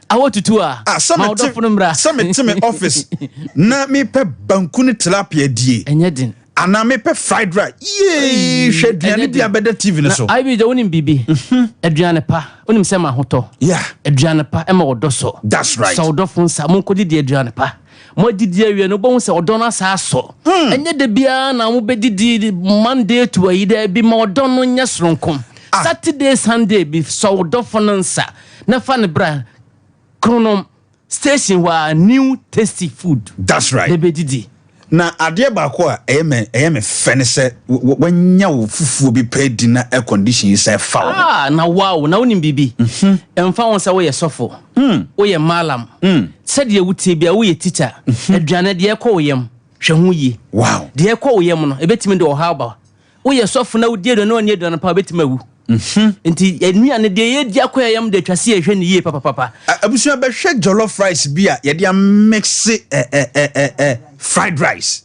awotutu ma odofu no mra some office na me pe banku ne tilapia die enye din ana me pe fried rice hweduane bia beda TV ne so I be the onim bibi aduane pa onim se ma hoto aduane pa e ma wodoso that's right so wodofo nsa mo kodi di aduane pa mo didi awie no bo se wodon asa aso enye de bia na mo bedidi Monday to ayida bi ma wodon no nya sronkom Saturday Sunday be so dofonansa na fa ne bra kronom station wa new tasty food. That's right. They be didi. Na ade ba ko a eyeme fene se wanya wo fufuo bi pa di na air condition se fa na wow na wonim bibi emfa won se wo ye sofo wo ye malam said ye wutie bia wo ye teacher aduane de ekọ wo yem hwe ho yi wow de ekọ wo yem no ebetimi de wo ha ba wo ye sofo na wo die do na oni do na pa betimi awu nti enuane de ye di akọ yem de twase ehwe ne yie papa abusua be hwe jollof rice bi a ye de mix fried rice.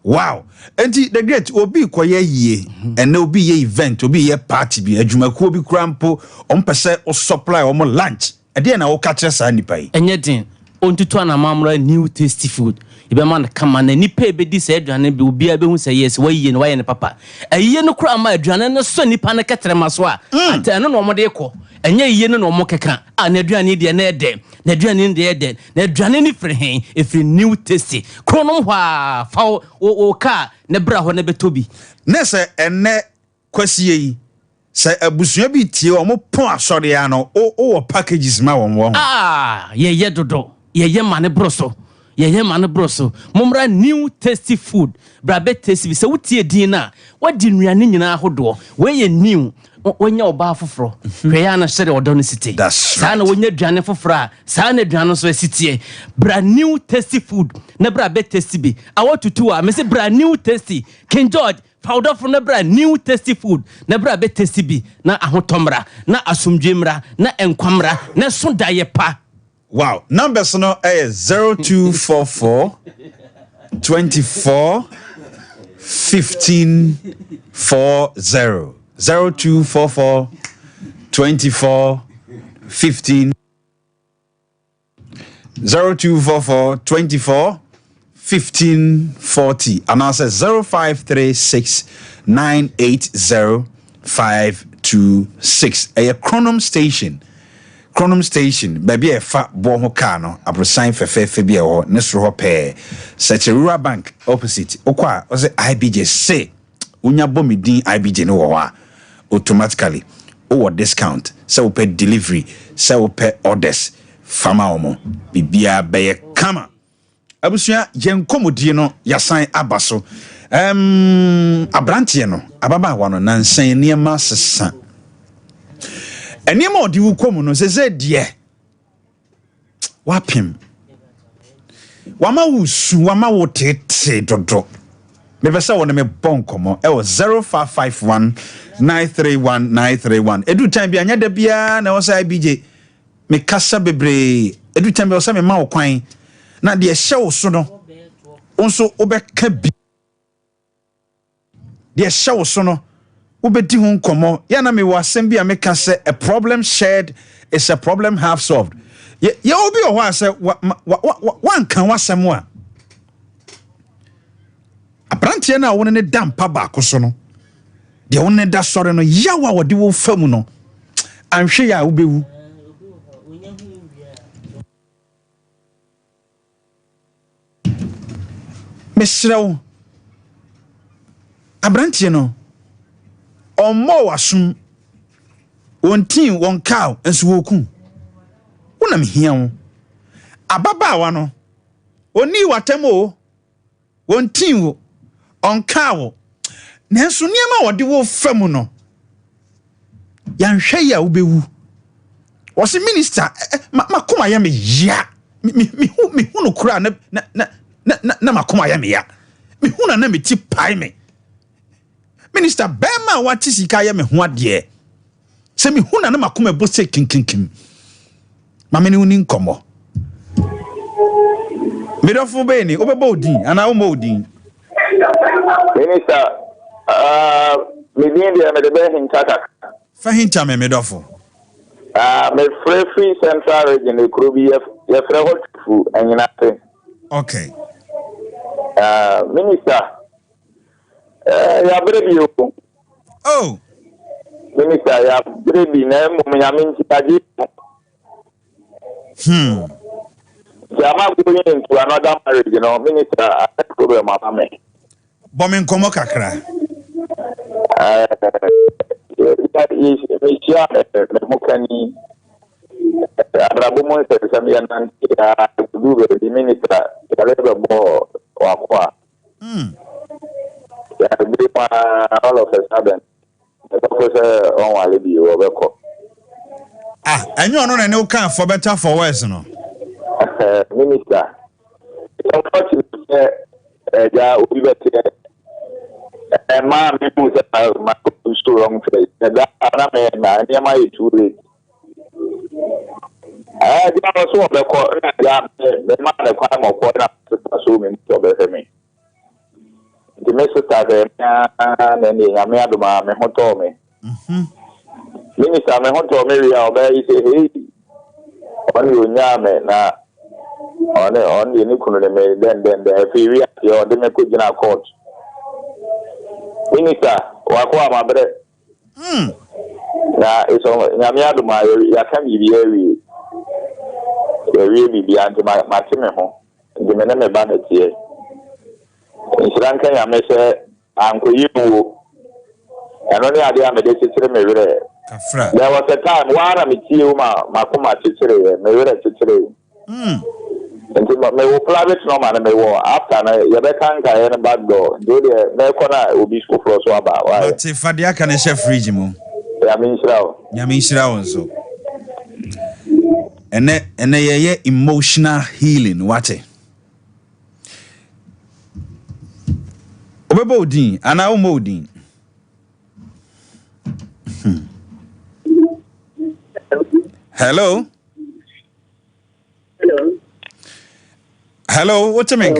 Wow. Enti the great obi koye yie and obi ye event obi ye party bi adwumaku obi krampo ompese o supply o lunch e de na wo ka kire sa nipa yi enye din ontutu na mamra new tasty food ibe man kama na nipa e be di se aduane bi obi a be hu se yes wayiye no waye ne papa ayiye no kura ma aduane no so nipa na ketere maso a ata no no mo de ko enye yiye no no mo keka a na aduane de na ede na aduane de ede na aduane ni firi hen efiri new tasty kronom hwa fa o ka na bra ho na betobi na se ene kwasie yi se abusua bi tie o mo pon asori ya no o packages ma won ye dodo ye mane broso ye mane broso momra new tasty food bra be tasty se wutie din na wadi nnuane nyina ahodo we ye new wonya oba foforo hwe ya na hyere odo no city sa na wonya duane foforo a sa na duane so city bra new tasty food na bra be tasty bi awotutu a me se bra new tasty King George powder from the brand new tasty food na bra be tasty bi na ahotomra na asumdwemra na enkwamra na so daye pa. Wow, numbers no 0244 24 15 40 0244 24 15 0244 24 1540 and I says 0536 980 526 a chronom station baby a fa bo ho car no abrosan fefe bi e ho ne so ho pe such a rural bank opposite okwa o say IBJ say unya bomidin IBJ no wo a automatically o discount say we pay delivery say we pay orders fama omo bibia be ye kama abusua yenkomodie no yasan abaso abrantie no ababa wa no nansan niema sesa eniema odi wukom no sese die wapim wama wusu wama wotete dodo mebesa wona me bonkomo e wo 0551 931 931 edu time bi anya da bia na wo sai BJ me kasa bebre edu time bi wo sai me ma wo kwan na de hyew so no onso obeka bi de hyew so no obedi hu nkomo ya na me wasem bi a me ka se a problem shared is a problem half solved ye obi o ho say wan kan wasem a aprantie na won ne dampa ba ko so no de won ne da sore no yawa wode wo famu no anhwe ya obewu mesrew abrantie no omo wasum wontin won cow enso woku wonam hia wo ababa no oni watemo wontin wo on cow nanso niema wode wo famu no yanhwe ya obewu wose minister makoma ya me ya mi hu no kura na makoma ya me ya mi hu na me ti pai me minister bema wati sika ya me ho ade se mi hu na makoma bo se kinkinkim mame ni uni nkomo medofo be ni obebo odin ana wo mo odin minister medin dia me de be hintaka fa hinta me medofo me free central region ekrobi ye free hotu anyina te okay minister ya brebi o oh minister ya brebi na mo nyame ntiaje Jama going into another marriage, you know, minister, I have a problem, me. Bombing komo kakra. mehyia memokani adrabomo sɛsɛm nante du baabi minister yɛre bɛbɔ wako a yɛbe all of a sudden ɛbɛkɔ sɛ ɔnwale bi wɔbɛkɔ ɛnyɛ ɔno na ne woka for better for worse no minister unfortunately ja obi bɛtɛ ma me mu sɛ ma so wrong place da ana me na nneɛma yɛ too late dia no so wɔbɛkɔ na ja me ma ne kwan mɔkɔ na so me nti ɔbɛhwɛ me nti me sister dɛ na ne nyame adoma me ho tɔɔ me minister me ho tɔɔ me wi a ɔbɛyɛ sɛ hey ɔne onyaa me na ɔne ni kunu ne me den afi wi a ɔde me kɔ gyina court minister wako amabre na eso nyame adoma ya ka bibi awie bibi anti mate me ho ndi me na me ba na tie nsiran kan ya me se ankoyi wo eno ne ade a me de titire me were kafra there was a time wara me tie wo ma koma titire me were titire nti me wo private normal na me wo after na ye be kan ka ye na back door do de me ko na obi school for so aba why but fadia kan share fridge mu ya me nshira wo so ene ye emotional healing wate obebo odin ana o modin hello Hello, what's your name?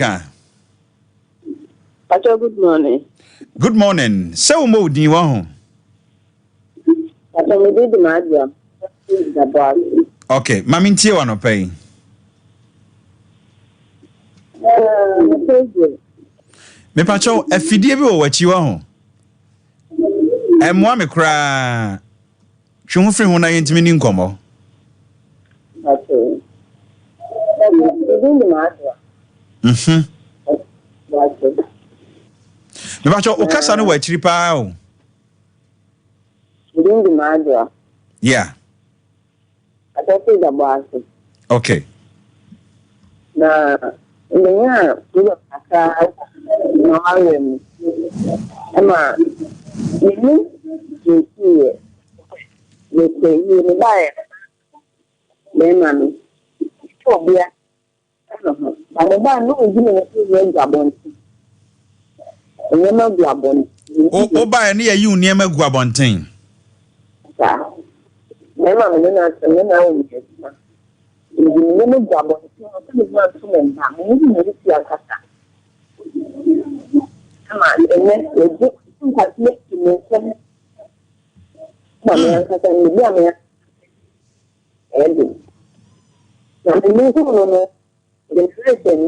Good morning. Good morning. So, mo di wa ho? Okay, mami ntie wa no pay. Me pacho afidie bi wo wachi wa ho. Emwa me kra. Hwe firi ho na yentimi ni nkomo. Okay. Me bacho o kasa no wachiri pa o. Yeah. Okay. Na ndenya kulo kaka no awem. Ema ni ni bae. Mami. Obia. Ba ba no ngi ne ne gabon. Nyema guabon. O ba ne yi nyema guabonten. Sa. Nyema me na o mi. Nyema guabon. So me ma tu me ba. Me ni ne ti akata. Ama ene eje nka ti ni se. Ma me akata ni bia me. Na me ko no the person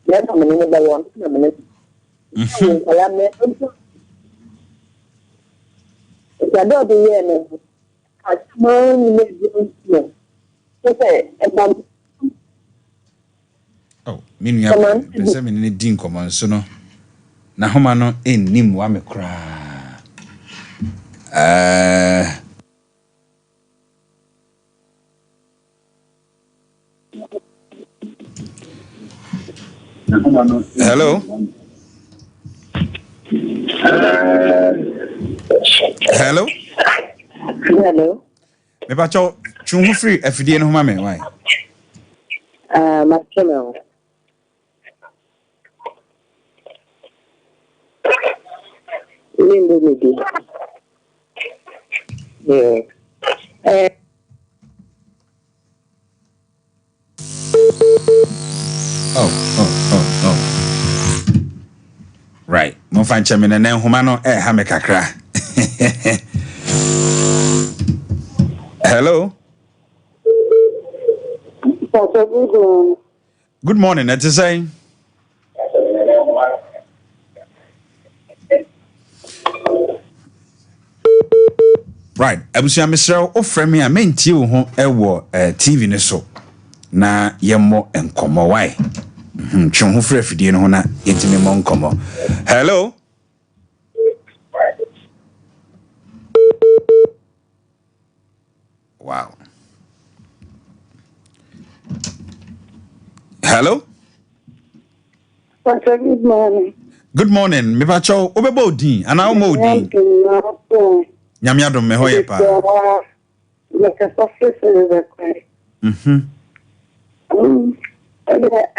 ya kama ni ba wan na mene kala me ya do de ye ne atma ni me di oh minu ya pese me ni din koman so no na homa no ennim wa me kra Hello. Hello. Hello. Me pacho chungu free afidie no homa me why? Makemo. Lindo midi. Yeah. Oh. Right. Mo fan chamina na homa no ha me kakra. Hello. Good morning. That's to say. Right. Abusia Mr. offer me a menti wo ho ewo TV ne so. Na yemo enkomo why. Twon ho frɛ fidie no ho na yentime mo nkomo. Hello. Wow. Hello? Good morning. Good morning. Me pacho obebo din ana o mo din. Nyame adom me hoye pa.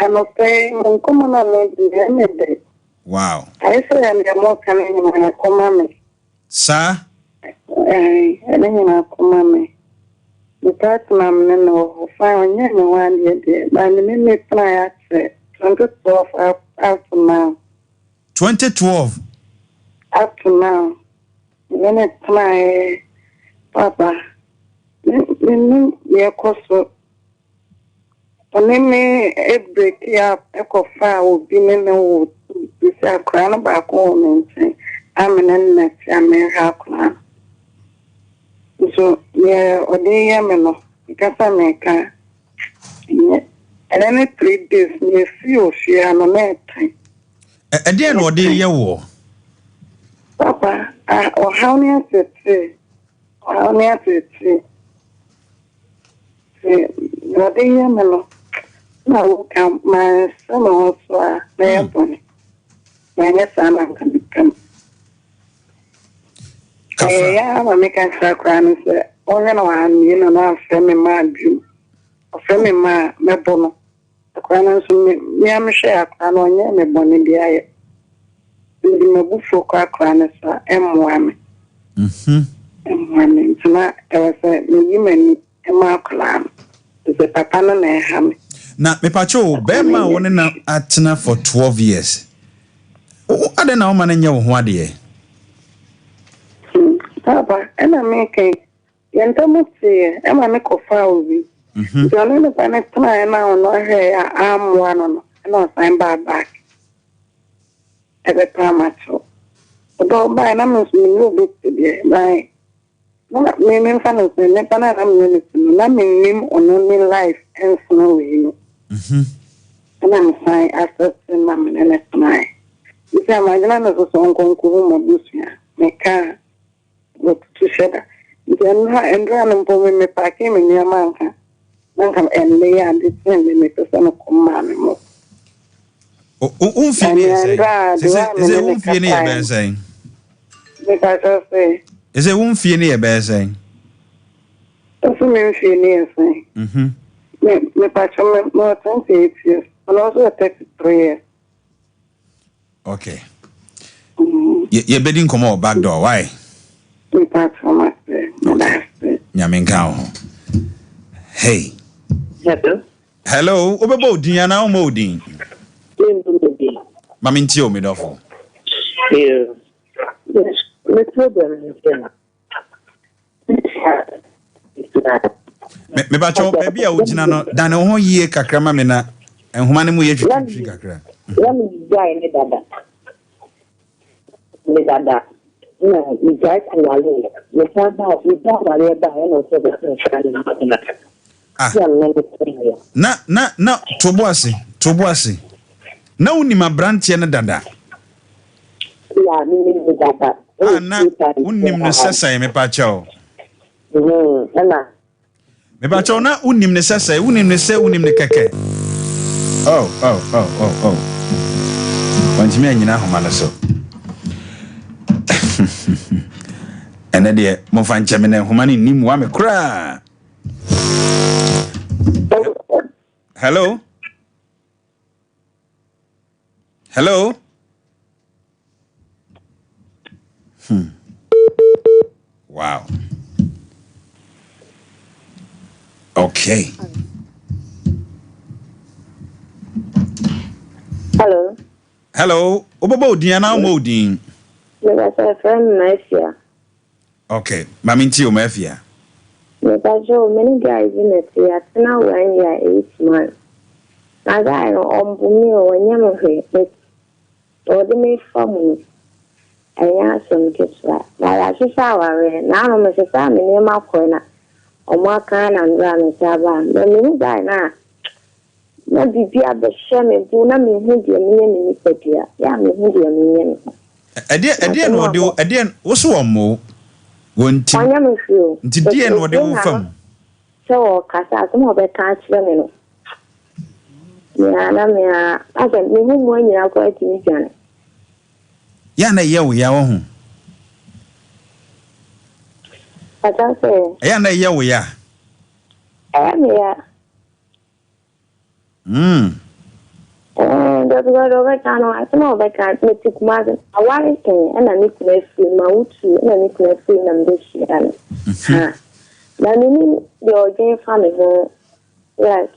I'm okay. Wow. I say I'm more coming in my command. Sir? I didn't come me. The part mam no fine one year, but the minute I said 2012 up to now. 2012. Up to now. When I try, Papa, me course. Me a break up, a coffee will be in the wood. This is a crown back home and say, I'm an next, I'm a half crown. So, yeah, or the Yameno, because I make a and then 3 days, me feel she am a mad time. Again, or dear ye Papa, or how near to say, how near to say, or the Yameno. No, my son also, my bunny. My son can become. I'm a making sacran, sir. Or one, you know, now, family man, you. A family man, my bono. The crown me, I'm share, and on your bonny, the eye. In the buffalo crown, sir, M1. M1, tonight, I was a woman, a mark lamb. Is a papa and a hammy. Na me pacho bema woni na atena for 12 years. Ade na o ma na nya wo ho ade Papa, and I make a yantamuti, and I make a foul. Johnny the planet try now, no hair, arm one on, and no sign back. At the pramacho. Although by numbers, me no bit to be by. Not meaning fun, never I'm going to not mean on only life and snow. And I'm saying, after the mammy and it's mine. You say, my grandmother was on Concourse, make car. Look to shudder. Then her and random for me packing in your manka. Manka and they are descending me to some command. Is it won't feel near bear saying? That's a man feel near saying. Me patron more 28 years, and also 33 years. Okay. You're bidding come out back door. Why? Me patron must say. Yaminka. Hey. Hello. Obebo Diana Omodin. Mamintio Midofo. Yes. The problem is me bacho baby a ugina no dan ho yie kakra ma me na enhuma ne mu ye twitwi kakra let me die ni dada na mi guy kan wale me fa ba mi da wale ba e no so be na tobo ase na uni ma branche ne dada ya mi dada na unim ne sesa me pacho na me pacho na unim ne sesa unim ne keke oh wantimi anyina homa na so ene de mo fa nche me na homa ni nim wa me kra hello Wow. Okay. Hello. Obobo Diana Modin. Yes, a friend Mafia. Okay. Maminti o Mafia. Yes, many guys in it here. Now 1 year, 8 months. Now I on Bumio when you know or the make family. I asked some kids that. Now I just saw her. Now I'm a family near my corner. O ma kan and ran saba. Na me die na. Na bibia be shame bu na me hu de me ni pedia. Ya me hu de me. Ade no wo so wo mo wonti. Anya me feel. Nti de no de wo fam. So, Casa, some of the catch them. I said, me who one year quite in Jan. Yana ya As I say, Yana ya. I am here. And that's what over time I know that I took mother. I want it and I need to let free my wood and I need to let free them this year. Now, meaning your game family, like,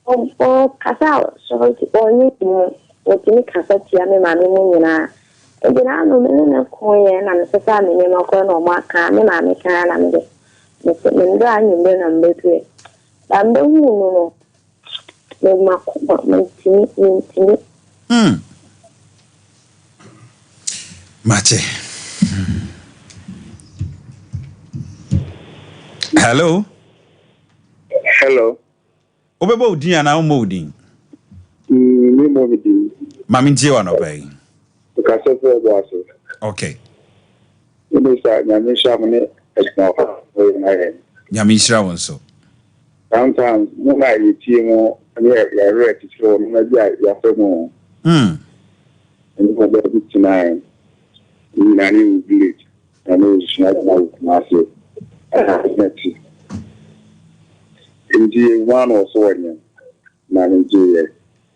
oh, Casa, so it's only what you make Casa, Mammy, Mammy, and then I know a coin and a family, no corner or mark, Mammy can, and the Mendan, you learn and make it. I'm the woman. Mate. Hello. Hello. Obebo udin ana umo udin. Me mo udin. Mami ntie wa no bai. Ka se fe bo aso. Okay. Ni sa nyame sha mo ne ekna fa o na he. Nyame shira won so. Sometimes mo na yi tie mo ya re ti so mo na ya fe mo. And mo be tonight. Ni na ni village. Na no shina na so. Indeed, one or so again. Nigeria,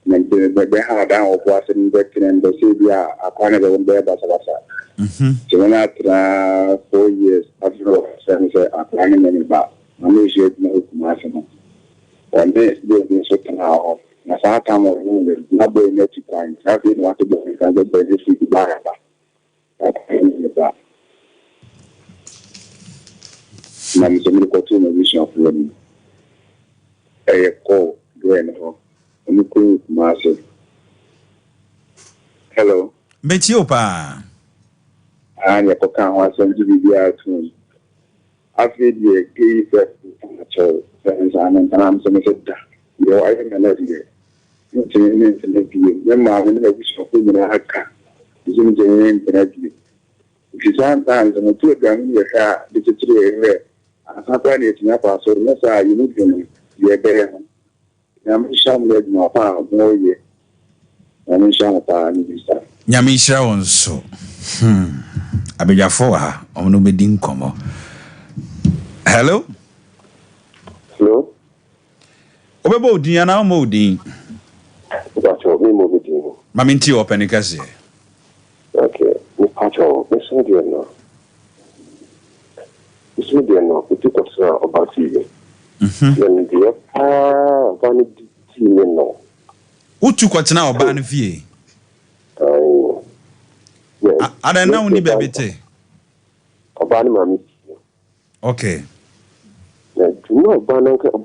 they had down of was in Britain and the Sabia, a Canada on there, Basabasa. So when after 4 years, after a planning any back, I may share no maximum. One day, they certain hour. Nasaka or wounded, not very net to find. I didn't want to go because the British to buy that. I'm so many continuation of learning. A call, going home. Massive. Hello. Betiopa. And your pocket was some GBR too. I feel the gay and I'm some said, you are in another year. Remember, when I wish of women I had car. It's in the end, if you sometimes I'm a two gun, you have the I can't it in so unless you need them, you're better. I'm sham led my power more year. I'm sham power and this time. Nyame shira won so. Abejafo ha, omo be din komo. Hello? Hello? Obebo udin ana umo udin. Pacho, me mo udin. Mami nti open kase. Okay, me pacho, me so dey no. It's me dey no, it took us about you. Then the one team no. Utu kwatena oba no fie. Yeah. Ada na uni bebete. Oba ni mami. Okay. Yeah, you know oba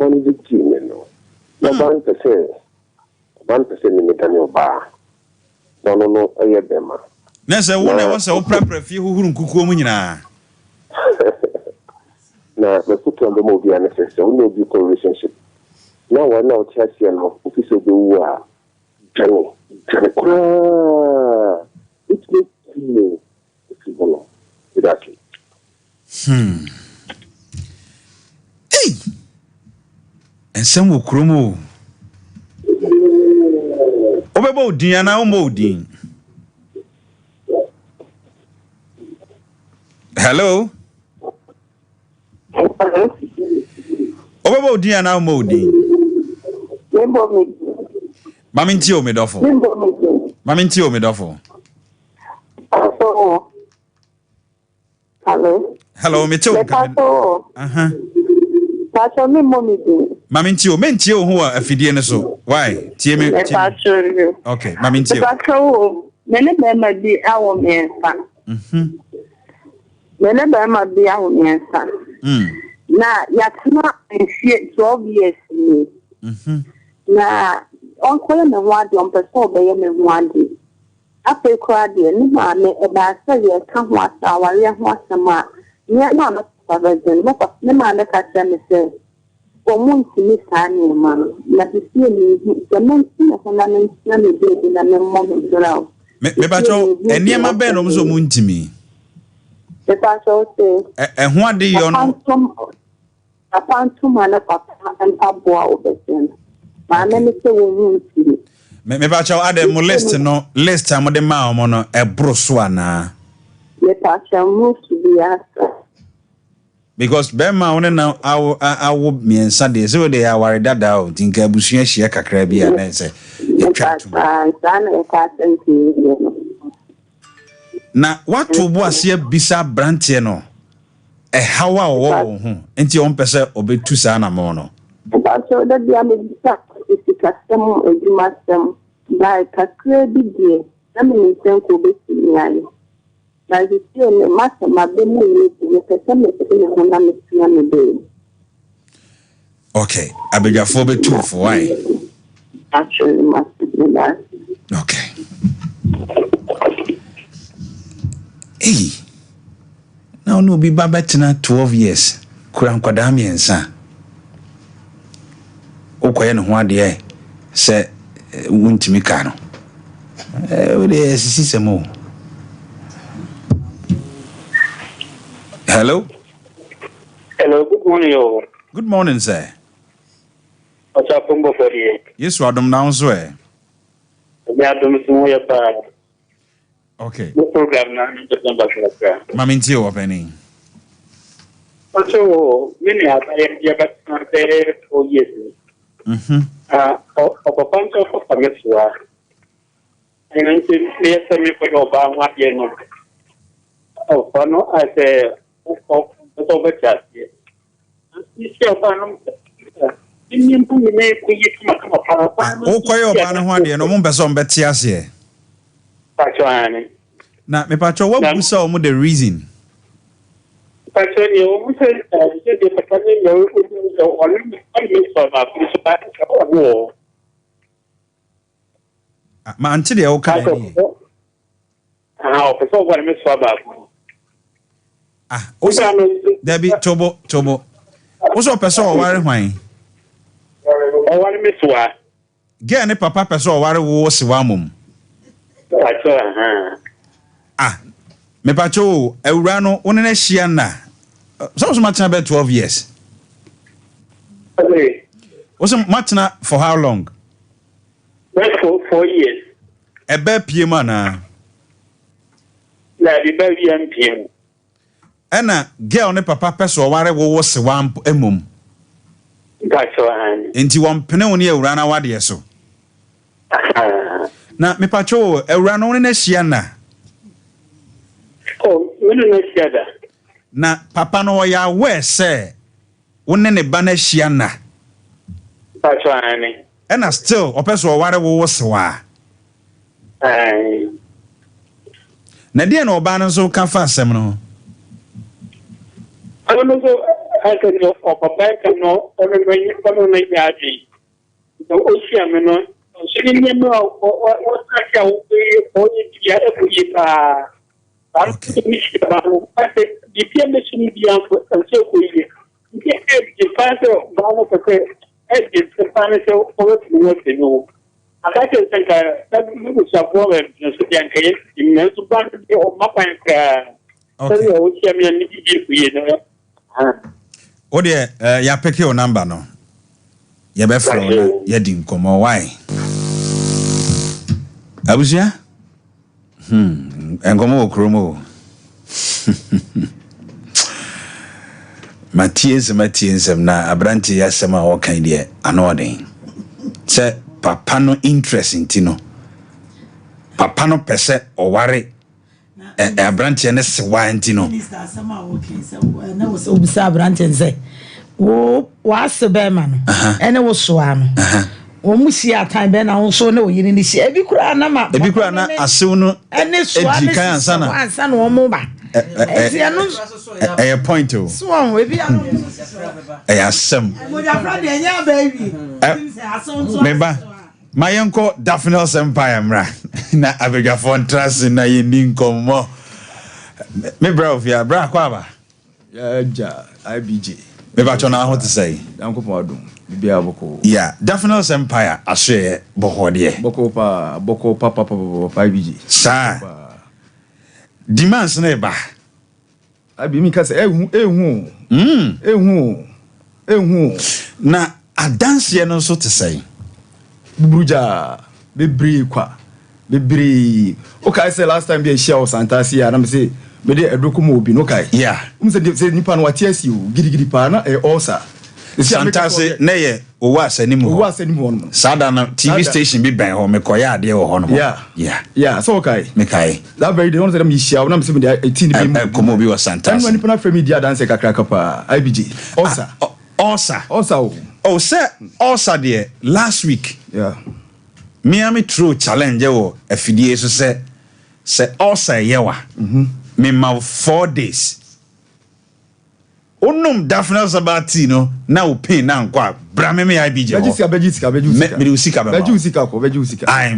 ni team no. Oba ni pese ni me dan oba. No eye bema. Na se wo na wo se wo prapra fie huhuru nkukuo mu nyina. Na the put on the movie and say so no be relationship. Now one now church here no office of the war. Journey. It makes me feel exactly. Hey. Ensem wo kromo. Obebo odin ana umo odin. Hello. Obebo odin ana umo odin. Mami nti o medofo. Mami nti o medofo. Hello, me too. Pacho me mommy do. Mami nti o menti o ho afidie ne so. Why? Tie me. Okay, mami nti o. Pacho mene be ma bi awo miensa. Mene be ma bi awo miensa. Na yatna enfie 12 years ni. Na onkola me wadi on person obeye me wadi. Ape kwa de ni ma me e ba se ye ka ho asa ware ho asema. Ni na na sabazen mo pa ne ma ne ka se me se omunti ni sani ma na tisie ni sementi na sana na me de na me mo me dra. Me bacho eniema be no so muntimi. Me pacho se ho ade yo no. Papa ntuma na papa mpaboa obesen. Ma na me se wo nti. Me ba chaw ade mo list am de ma omo no e bro so ana. Me pa cha mo su biasa. Because Bema one now awo miensa de so de aware dada o tinka abusua hia kakra bi ana se na watu bo ase bisa brantie no hawa wo ho enti on pese obetu sa na mo no ba so da dia me bisa isikasem edumasem ba kakra bi die na me nsen ko besi nyane na ziti ne masa mabemu ne pese me ne ho na me tia me be. Okay, abejafo be two for why? Actually, must be that. Okay. Hey, now no be babetina 12 years. Kura nkwada miensa. Okoye no ho ade se wuntimi ka no. We dey sisemo. Hello? Hello, good morning, yo. Good morning, sir. What's up, Pumbo for you? Yes, Radom down so. Okay. The program now is the number for Maminti opening. Also, many have I 4 years. Of a bunch of Pamiswa. And I said, yes, I mean, for your bar, what you know. Oh, no, I say, over chat. You see, Okoye oba no ho ade no mo beso mbeti ase na me pacho what busa o mo the reason pacho ni o mo se de pakane yo o le so ba principal ma anti de o ka ni o peso wa me so ba o sa Debbie tobo o so peso o ware hwan o ware me so a ge ne papa peso o ware wo se wa mum me pacho ewura no woni na hia na so matena be 12 years was matena for how long? For 4 years. Ebe piem na di be piem. Ena girl ne papa peso ware wo se wa emum. Enti won pene woni ewura na wade so. Na me pacho ewura no na hia na. Oh, we no hia da. Na papa no ya we say woni ne ba na hia na. Pacho ani. Ena still opeso ware wo se wa. Na dia no oba no so ka fa asem no. I don't know I can know of a back and no on the yaji. The ocean, no, sitting in what I shall be for the other year. I said, the pianist in the answer and so we get the father of Bama it's the financial work to know. I like to think that was a problem in the bank or Mapa. O de ya pick your number no. Ya be fro na ya di nkomo why. Abusia? Enkomo okromo. Matias na abranti ya sema o kan de anoden. Se papa no interest intino. Papa no pese o ware abranti ne se wa intino. Minister sama okay so na wo so bisa abranti say wo asebe ma no ene wo so ano wo musi atan be na wo so na oyini ni hia ebi kura na asew no ene so ansa na wo mo ba a point o so won we bi ano asem mo ja fra de nya baby memba mayenko Daphne SOMPA mra na abegafo ntrase na yeni nkomo me bra of ya bra kwa ba ya ja IBJ me ba chona ho to say dankopo adum bibia boko yeah Daphne SOMPA ashe bohode boko papa IBJ sa demands na ba abi mi ka say ehu na adanse no so te say buruja bebre kwa bebre okay say last time be share o santasi ya na me say me dey edoko mo obi no kai yeah say nipa no watiasi o gidigidi pa na osa santasi na ye owa asanimu hono sada na TV station bi ben ho me koya ade ho hono yeah so okay me kai that very day one say me share na me say me dey 18 bi komo bi wa santasi and nipa na frame dia dance kakra kapa IBG osa oh say osa there last week Miami True challenge wo afidie so say osa yewa me ma 4 days onum Daphne Sabati no na o pain na nkwa bra me IBJ Bejusika I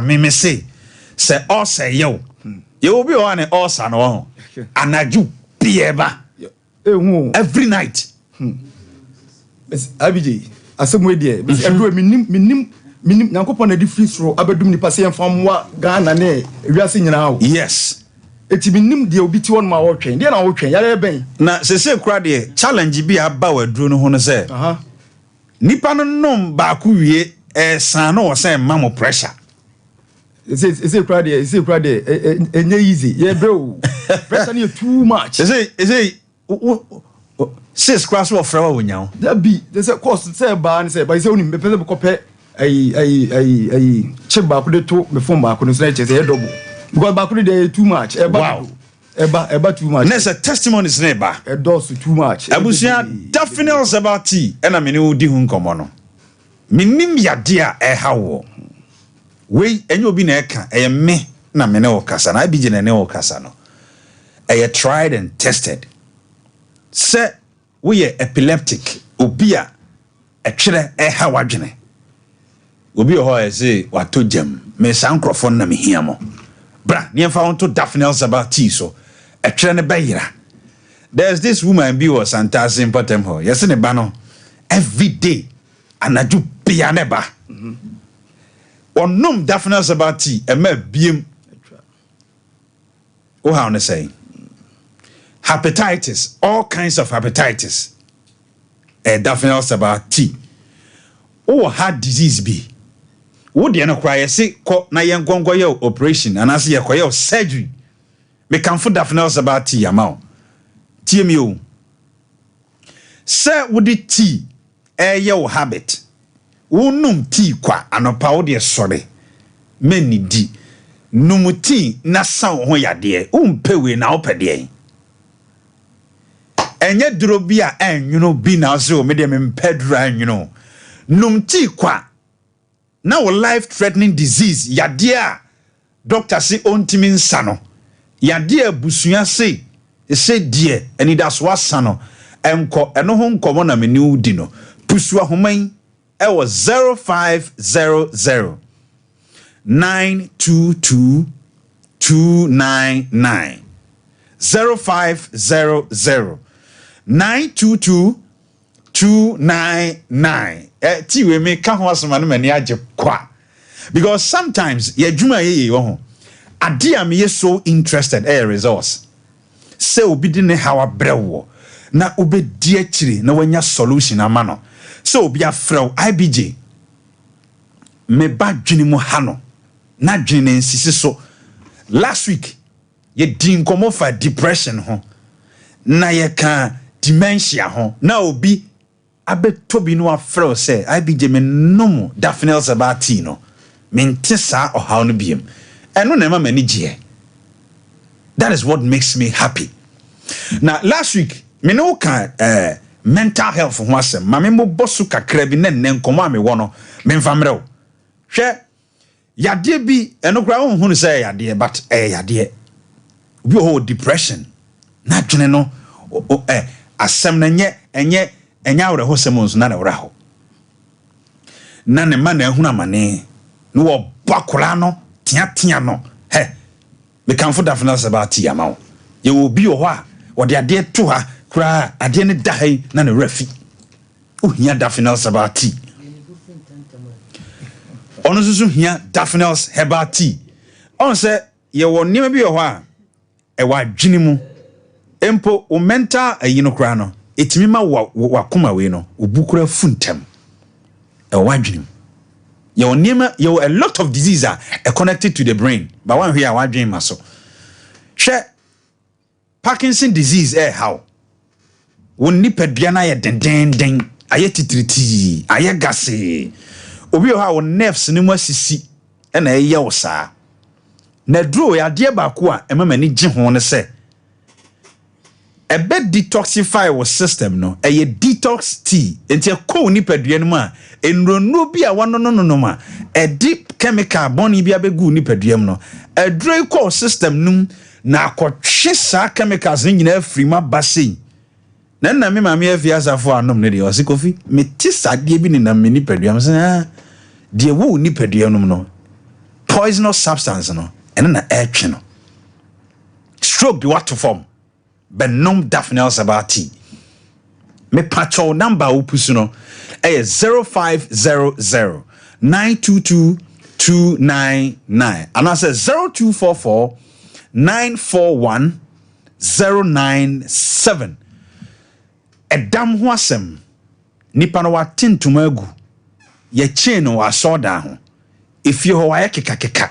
me say osa yew ye obi o ane osa no ho anaju bieba every night IBJ asemwe die every minim Nankopon na di free throw abedum ni pase enfamwa Ghana na wiase nyina ho yes eti minim de obi ti won ma wo twen de na wo twen yare ben na sese kura de challenge bi aba waduro no ho no se nipa no nom ba ku wie san no sen ma mo pressure ese kura de enye easy ye bro pressure ni too much ese sis class wo fra wo nyawo that be they say course say ba ni say ba say oni me pese be kopɛ ai check back de to me phone back no say say double because back de too much eba too much next a testimony is neighbor does too much abusia Daphne Sabati ena me ne odi hu nkomo no minim yade a hawo we enye obi na eka me na me ne wo kasa na abije na ne wo kasa no tried and tested say we epileptic obi a etwere hawadwene obi ho say wato jam me sankrofo na me hiamo bra ne fa wonto Daphne Sabati so etwere ne bayira. There's this woman bi was Santasi important ho yes ne ba no every day anaju bia ne ba onum Daphne Sabati ma biem o how ne say hepatitis, all kinds of hepatitis Daphne Sabati o heart disease bi wo de no cry say ko na yen gongo ye operation anase ye koye surgery me kan fo Daphne Sabati yamao tie mi o se wo de tea ye wo habit wo num tea kwa anopa wo de sore mani di num tea na sa ho yade umpewe na opede enye duro bi a enwuno bi na so me de me mpedra enwuno num tea kwa na wo life threatening disease yade a doctor say ontimi nsa no yade abusua say die eni das wasano enko eno ho nkomo na meni udi no pusu ahoman e wo 0500 922 299 0500 922 299 ti we me ka ho asoma no mani age kwa because sometimes ye dwuma ye ho ade am ye so interested resource se obi di ne hawa brewo na obedi akire na wanya solution ama no se obi afrew IBJ me ba dwene mu ha no na dwene nsisi so last week ye din komo fa depression ho na ye ka dementia ho na obi abetobi no afrew se IBJ me nomo Daphne Sabati no me ntisa o haw no biem eno na ma mani gye. That is what makes me happy. Now last week me no kan mental health ho asem ma me bosu kakra bi na nen komo me wono me mfamrew hwe yade bi eno kra ho hu say yade but yade bi ho depression na dwene no asem na enye awre ho semons na awre ho na ne ma na ehuna mane no wo bakora no tia no me kan fo Daphne Sabati yamawo ye wo bi ho a wo de ade to ha kra ade ne dai na ne rafi ohia Daphne Sabati ono susu hia Daphne Sabati on se ye wo nima bi ho a e wa dwene mu empo o mental ayino kra no etimima wa koma we no obukura funtem e wadwenem your name you a lot of diseases are connected to the brain but one here wadwen maso hwe Parkinson disease how won nipadua na ye denden aye titriti aye gase obi o ha won nerves ni mu asisi e na ye wo saa na duro ya de ba ko a emamani gye ho ne se ebe detoxify wo system no eye detox tea enti ko nipadua no ma enrono bi a wano no ma e deep chemical boni bi abegu nipadua no e duro ko system num na akotwe saa chemicals nyina afiri ma basei na me mama afiasa fo anom ne de o sikofi me ti sade bi ni na me nipadua me say de wo nipadua num no poisonous substance no ene na etwe no stroke bi what to form benom Daphne Sabati me patrol number opusu no 0500 922 299 and I say 0244 941 097 edam ho asem nipa no watentum agu ye chain no asoda ho efie ho wa keka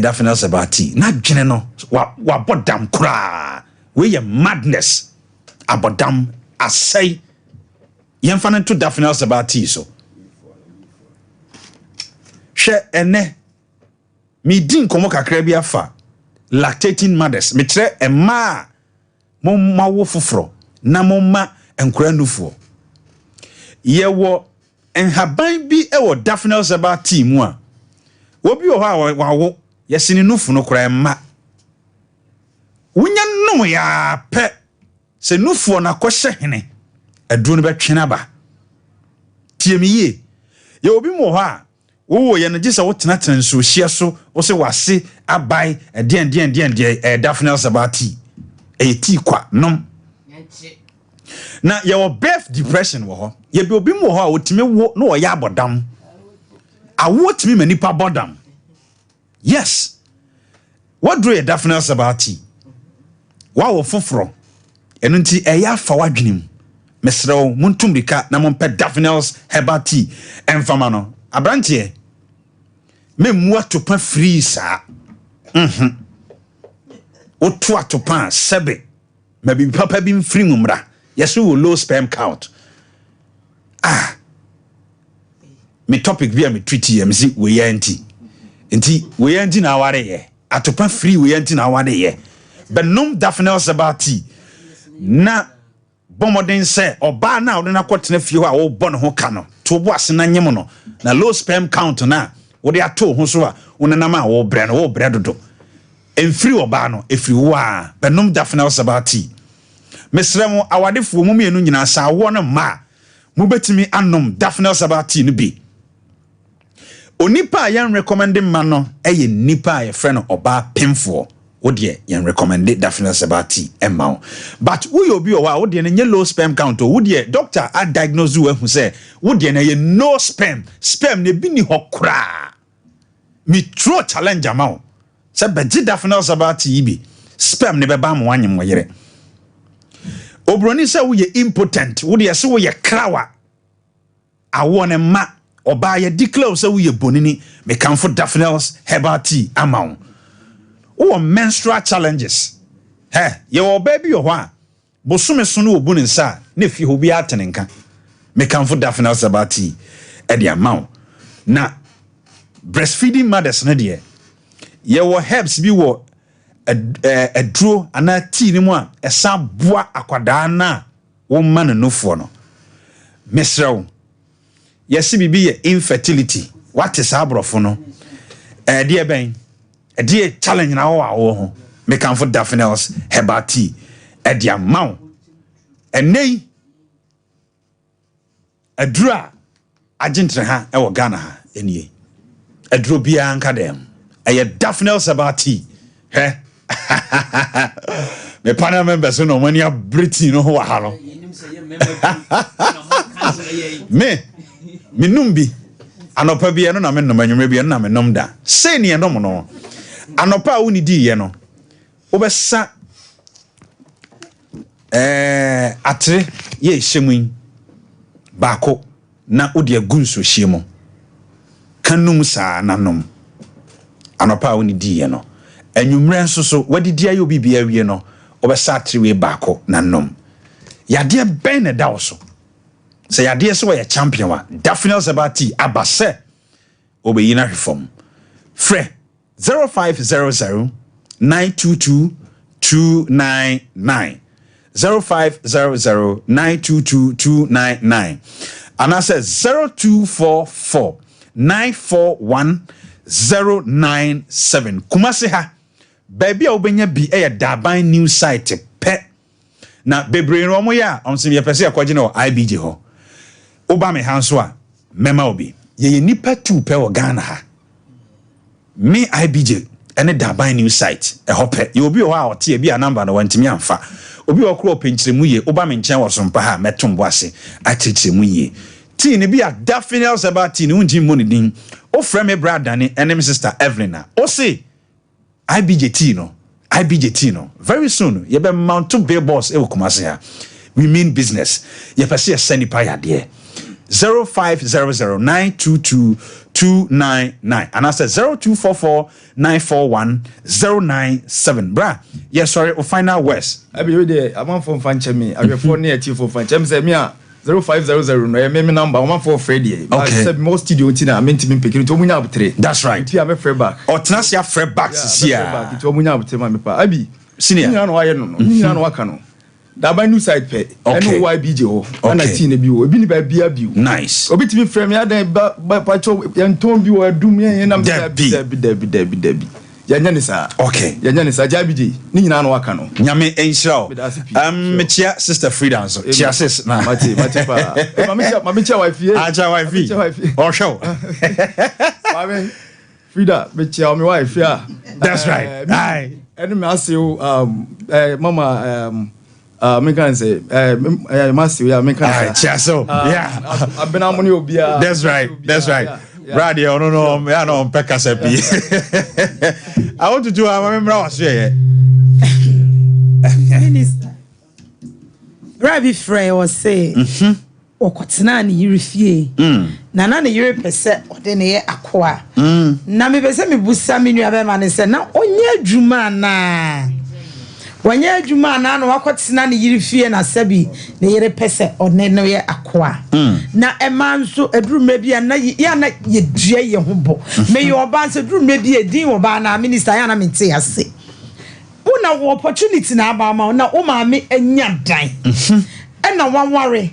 Daphne Sabati na dwene no wa bodam kura we ye madness abodam asai yemfa no to Daphne Sabati so hwe ene mi din komo kakra bi afa lactating mothers me kire ema momma wo foforo na momma enkura nufuo ye wo enhaban bi e wo Daphne Sabati mu a obi o ha wawo yesini nufu no kura ema wonya no ya pe se nufuo na kohye hene aduro no betwena ba tiemiye ye obi mo ha wo ye no gisa wo tenatena nso hia so wo se wase abai den Daphne Sabati ti kwa nom na ye wo birth depression wo ho ye bi obi mo ho a otime wo no wo ya abodam awo timi manipa bodam yes what do you Daphne Sabati wa wo foforo eno nti eya fa wadwenem mesrew muntumrika na mompe Daphne Sabati emfama no abrantie memu atopa free sa otu atopa sebe mabi papa bi mfiri mumra yeso wo low sperm count me topic bi a me treat ye me si we yanti enti we yanti na aware ye atopa free we yanti na aware ye benom Daphne Sabati na bomoden se oba na wo na kwotena fie ho a wo bɔ ne ho ka no to bo ase na nyem no na low sperm count na wo de ato ho so a wo nanam a wo bre no wo bre dodo emfiri oba no efiri wo a benom Daphne Sabati mesrem awadefo mu mienu nyina sa wo no ma mu betimi anom Daphne Sabati no bi onipa yan recommending man no eye nipa ye friend oba pemfo wo de yan recommend Daphne Sabati emma but wo yo bi o wa wo de ne low sperm count wo de doctor a diagnose wo hu say wo de na ye no sperm ne bi ni hokra mi tro challenge amao say beji Daphne Sabati ibi sperm ne be ba mo anyem wo yere obroni say wo ye impotent wo de say wo ye krawa awo ne ma oba ye declare say wo ye bonini me kanfo Daphne Sabati amao o menstrual challenges ye wo baby yo ho a bosume so no obu ne nsa na fi ho bi atenenka me kanfo Daphne Sabati e de amount na breastfeeding mothers no de ye wo herbs bi wo aduro ana tea ni mu a esa boa akwada na wo ma no nofo no mesrew yesi bibi ye infertility what is abrofo no de ben e challenge na wo ho me kanfo Daphne Sabati e de amount enei adura agentre ha e wo Ghana ha enie aduro bia anka dem e Daphne Sabati me panel members no many are Britain no ho ha no me numbi anopa bia no na me nom anwuma bia no na me nom da sei ne nom no anopa wo ni di ye no obesa atre ye hyemu baako na odi agunso hyemu kanum saa nanom anopa woni diye no enwumre nso so wadidi ayo bibia wie no obesa atre we baako nanom yade ben na dawo se yade se we champion wa Daphne Sabati abase obeyina hwefom frɛ 0500 922 299 0500 922 299 and I said 0244 941 097 Kumasi ha baby a obenya bi daban news site pe na bebre no mo ya onsim ye pese akwaje no IBJ ho oba me hanso a mema obi ye nipa tu pe o Ghana ha me IBJ ene daban news site hope ye obi o ha ote bi a number no wantimi amfa obi okro penchiremu ye oba me nchen wo sompa ha metombo ase akyekiremu ye ti ne bi a Daphne Sabati ne unji mo ne din o frɛ me brother ne enemy sister Evelyn o say IBJ no very soon ye be mount to billboards e Kumasi ha we mean business ye pese send pa ya de 0500 922 299 and I said 0244 941 097 bra yes sorry o final words abi we dey am for fanche me afefo na ati for fanche me say me a 0500 no me number am for Freddy I said most studio tina am ntimi pekiri to munya abutre that's right ti am free back o tenase a free back sia to munya abutre ma me pa abi senior no waye no nyina no waka no da ba new side pe eno YBJ ho na tina bi ho ebi ni ba bia bi nice obi ti free me adan ba pacho yanton bi o adum yen na me dabi yanya ni sa okay yanya ni sa jabidi ni nyina no waka no nyame enshira mechia sister Frida so chia sis na mate pa mama chia wife acha wife or show mama Frida mechia my wife that's right aye and me ask you mama me can say master me can chia so yeah I've been among you that's right Brady, I don't know. I know Pekasepi. I want to do. I remember I was here. Minister, Rabbi Frey was say, "Okotena ni yirifie." Na na ni yiri pese ode ne ye akwa. Na me pese me busa me nua be ma ne se na onye adwuma na. Wanya adwuma na no wakotena ne yirifie na sabi ne yiri pese ode ne ye akwa. Na emanso eduruma bia na ya na ye dua ye ho bo. Me ye oba nso eduruma bia edin oba na minister ya na mente ase. Una wo opportunity na aba ma na o ma me anya dan. E na wanware.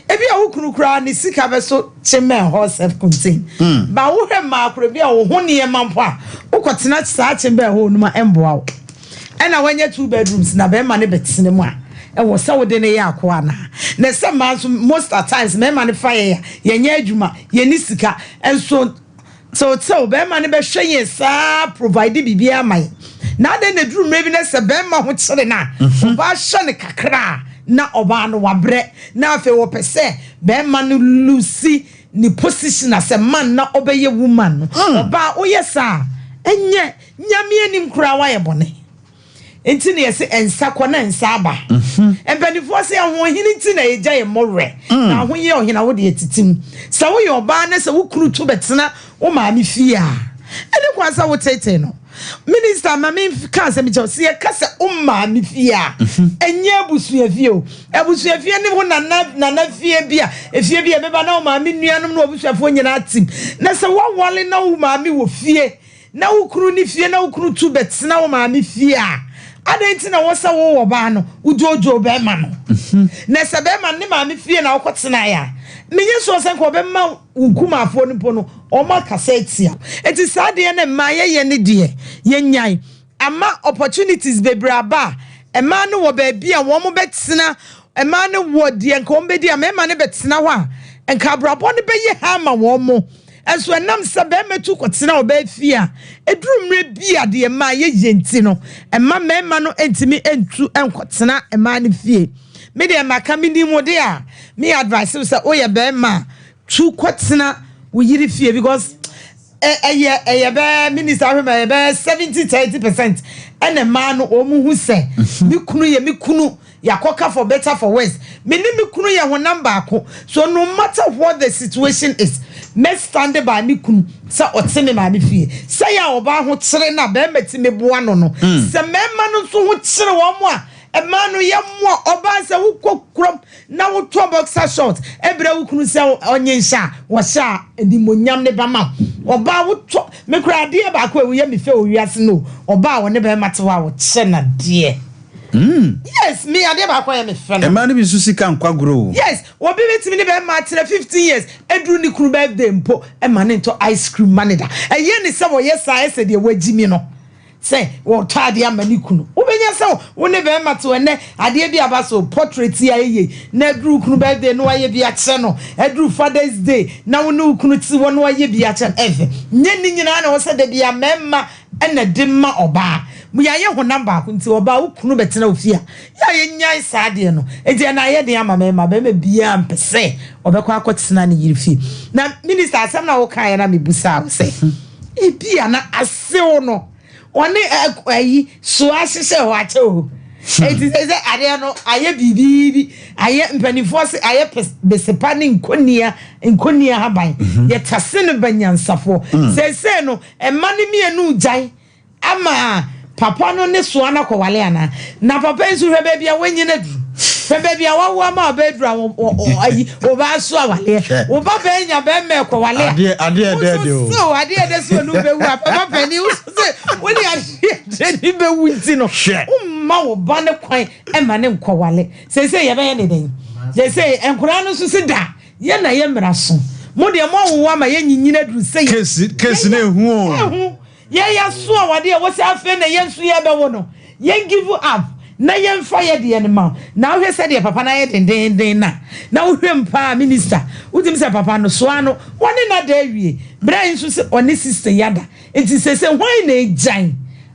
Ebi a wo kunukura ne sika be so cheme ho self contain. Ba wo hwe ma akro bia wo ho ne mampo a ukotena saa chembe ho numa emboa wo. E na wanya 2 bedrooms na be ma ne betene mu a e wo sa wo de ne ya akwa na se man so most at times me ma ne fire ye nya adwuma ye ni sika enso so be ma ne be hwe ye sa provide bibia mai na de ne drum maybe na se be ma ho kire na ba hwe ne kakra na oba no wabre na afi wo pese be ma no lucy ni position as a man na obeye woman oba oyesa enye nyame anim kura wa ye bone enti ne yesi ensakwa na ensaba empanifo se ho hini ti na eja ye morre na ho ye ohina wo de etitim se wo ye oba na se wo kuru tu betena wo ma mi fia ene kwa sa wo tete no minister ma me ka se mi je se ka se o ma mi fia enye abusuafie abusuafie ne wo na fie bia efie bia beba na o ma mi nuanom na abusuafo nyina atim na se wo wale na wo ma mi wo fie na wo kuru ni fie na wo kuru tu betena wo ma mi fia adenti na wosa wo ba no ujojo be ma no na se be ma ne ma me fie na wokotena ya menye so se ko be ma ukuma afo ni po no o ma kasetia enti sade na ma ye ne de ye nyai ama opportunities bebraba e ma no wo ba bia wo mo betena e ma no wo de nka wo be dia me ma ne betena ho a enka brabo ne be ye ha ma wo mo enso enam se be metu kotena wo ba fia edurumre bia de ma ye yenti no ema mema no entimi entu enkotena ema ne fie me de ma ka mini mo de a me advice say oye be ma tu kotena wo yiri fie because eye be minister be 70-30% ene ma no o mu hu se mi kunu yakoka for better for worse me ni me kunu ye honam baako so no matter what the situation is me stand by me kunu sa otene ma me fie say ya oba ho kire na be meti me boa no no se mema no so ho kire wo mo a ema no ye mo oba se wo kokrom na wo to boxer short ebra wo kunu se onye nsha wo sha endimonyam ne ba ma oba wo to me kura de baako e ye me fe owiase no oba wo ne be mate wa wo kire na de yes, me and them are me friend. A man be susika nkwagro. Yes, obi betimi ne be ma 15 years. Edru ni kunu birthday mpo e man into ice cream manager. E ye ni se wo yes I said de wagi mi no. Say wo tade amani kunu. Wo benya se wo ne be ma to ene ade bi aba so portrait ya ye. Na edru kunu birthday no aye bi a che no. Edru Father's Day na wo ne kunu ti wo no aye bi a che efe. Nye ni nyina na wo se de bia memma ena dimma oba. Mu ya ye honam ba ko nti oba wo kunu betena ofia ya ye nyai saade no enti na ye de ama me bia mpese obekwa akotena ne yirifi na minister asem na wo kan na me busa wo se e bia na asew no one ayi so asese ho ache o enti se ade no aye bibibi aye mpanifo se aye besepa ne nkonia haban ye tase ne banyansafo se no e mane mienu jan ama papa no ne so ana kwale ana na papa nsu hwe bia wanyina du hwe bia wawo ma obedru ayi oba so awale oba be nya be me kwale ade de o so ade de so no be wu papa pani se woni ade de be wu nti no umma wo ba ne kwan e ma ne kwale se ye be ye ne den se enkura no so se da ye na ye mra so mo de mo wo ma ye nyinyina du se kesi ne hu o ya so awade e wo se afa na ye nso ye be wo no ye give up na ye mfa ye de ne ma na wo se de papa na ye den na wo hwempa minister utim se papa no so ano woni na da awie bra nso se oni sister yada enti se hwan na ejan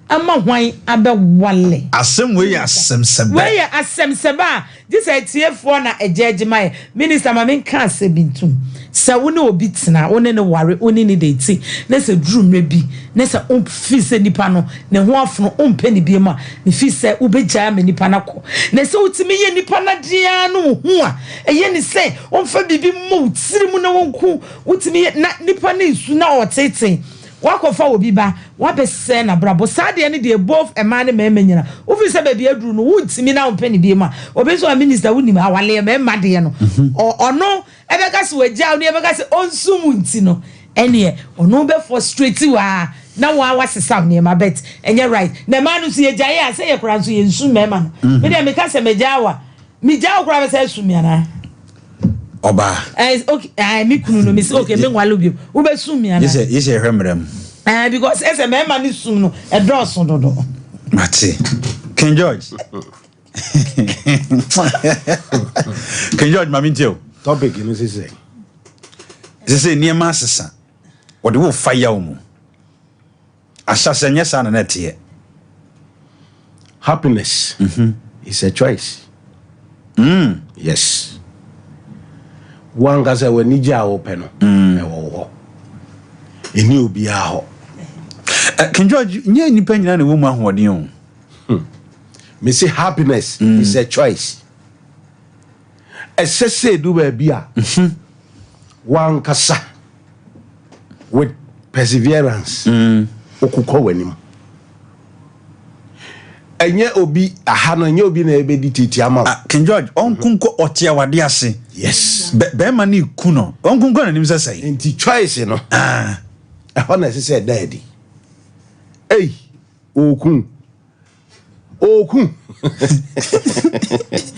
ama hwan abewale asem we asem seba this etiefo na ejejima minister ma men kan se bintum sa woni obi tena woni ne ware woni ne deti na se drumre bi na se fi se nipa no ne ho afono ompe ne bi ma ne fi se ubegya ma nipa na ko na se utimi ye nipa na dia no ho a eye ne se omfa bibi mo tiri mu na wonku utimi na nipa na isu na otete wakofa obi ba wabese na brabo sade ne de both e man me nyina ofi se ba bi aduru no wuntimi na ompe ne bi ma obi so minister wunim awale me ma de no ono ebeka se wagya no ebeka se onsum nti no ene ono be frustrate wa na wa wasesa ne ma bet enye right na man no so ye gyaye a se ye kura so ye nsum me ma no me de me ka se me gyawa me gyawa kura be se sum ya na oba okay me kunu no me say okay me nwalo bi wo be sum ya na yes hwemrem because as a man ni sum no e dross dodo mate King George King George mamintio topic you say niema asesa wode wo fire wo mu asasa nyesa na nete happiness is a choice yes one gasa we ni ja wo pe no e wo eni obi a ho King George nye nipa nyina na wo mu ahoden o me say happiness is a choice essese do ba bia one kasa with perseverance okuko wanim enye obi aha no enye obi na ebedi titi ama King George onkunko otia wade ase yes be ma na iku no onkunko na nim sesai enti choice no ehona sese daddy okun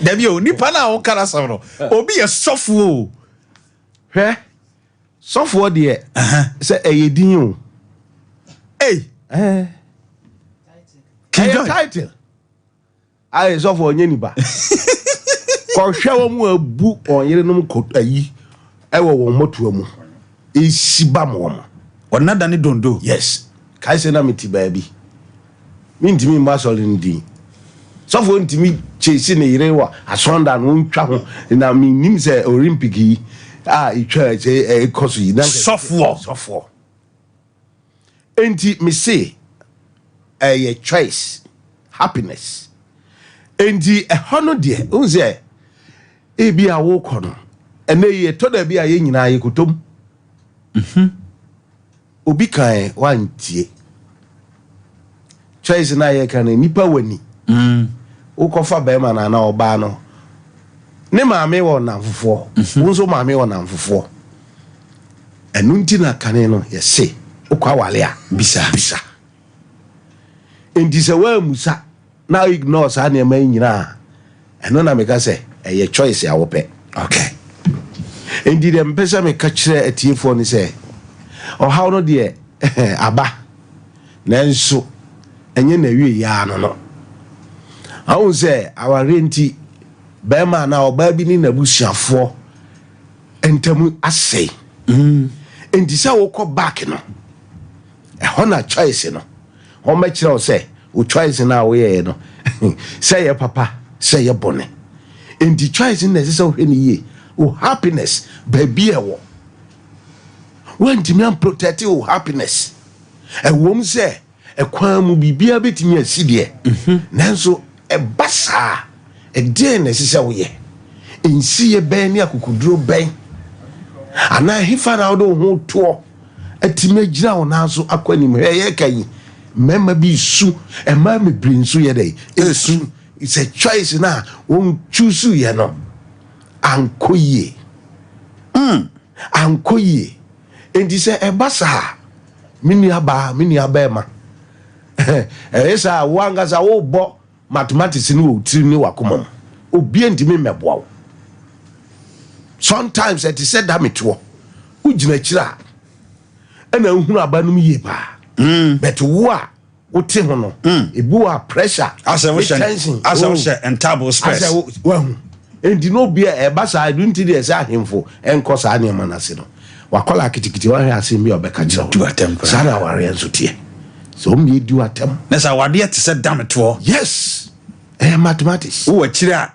Debi o nipa na o kara sam no obi ye sofo hwe sofo de se eyedin o King George title ai sofo onye niba ko hwe wo mu abu onyerenum ko ayi ewo wo moto mu esiba mo ona dani dondo yes kai se na meti baabi mintimi mbasole ndi sofo ntimi chesi ne yirewa asonda no ntwa ho na minim se olympic yi itwa se ekoso yi na sofo enti me say a choice happiness Endi ehono de unze ebi a wo kono ene ye to da bi a ye nyina ye kutom obi kan wantie choice na ye kan nipa wani ukofa be ma na oba no ne maame wo na mfofo unso maame wo na mfofo enu nti na kane no ye se ukwa wale a bisa endi se wa musa na ignore sa na ma nyina eno na meka se eye choice ya wo pe okay endi dem pesa me ka kire atiefo ni se o how no de aba nanso enye na wie ya no awon se awarenti be ma na oba bi ni na busuafo entamu asei endi se wo ko back no na choice no o ma kire o se o choice na wo ye no say your papa say your bonne endi choice na se so hwe ni ye o happiness baby ewo when ti me protect your happiness e wom se e kwan mu bibia betimi asidie nanso e basa e den na se wo ye ensi ye ben ni akukuduro ben ana hifa na do ho to atimi agira wo nanso akwanim ye kan mema bi su e ma me brinsu ye dey esu it's a choice na won choose ye no ankoye ankoye endi se e basa mini aba ma esa wanga za wo bo mathematics ni wo tiri ni wakoma obi endimi meboa sometimes it is said that me to ugina kira ana nhunu abanum ye pa but wo a wote ho no ebu a pressure tension and table space endi no bia e basa do nti de sa ahemfo enko sa ne manase no wakola kitikiti wa hwe asem bi obeka kira do atem sa na ware enso tie so me do atem na sa wade te se dameto yes mathematics wo akira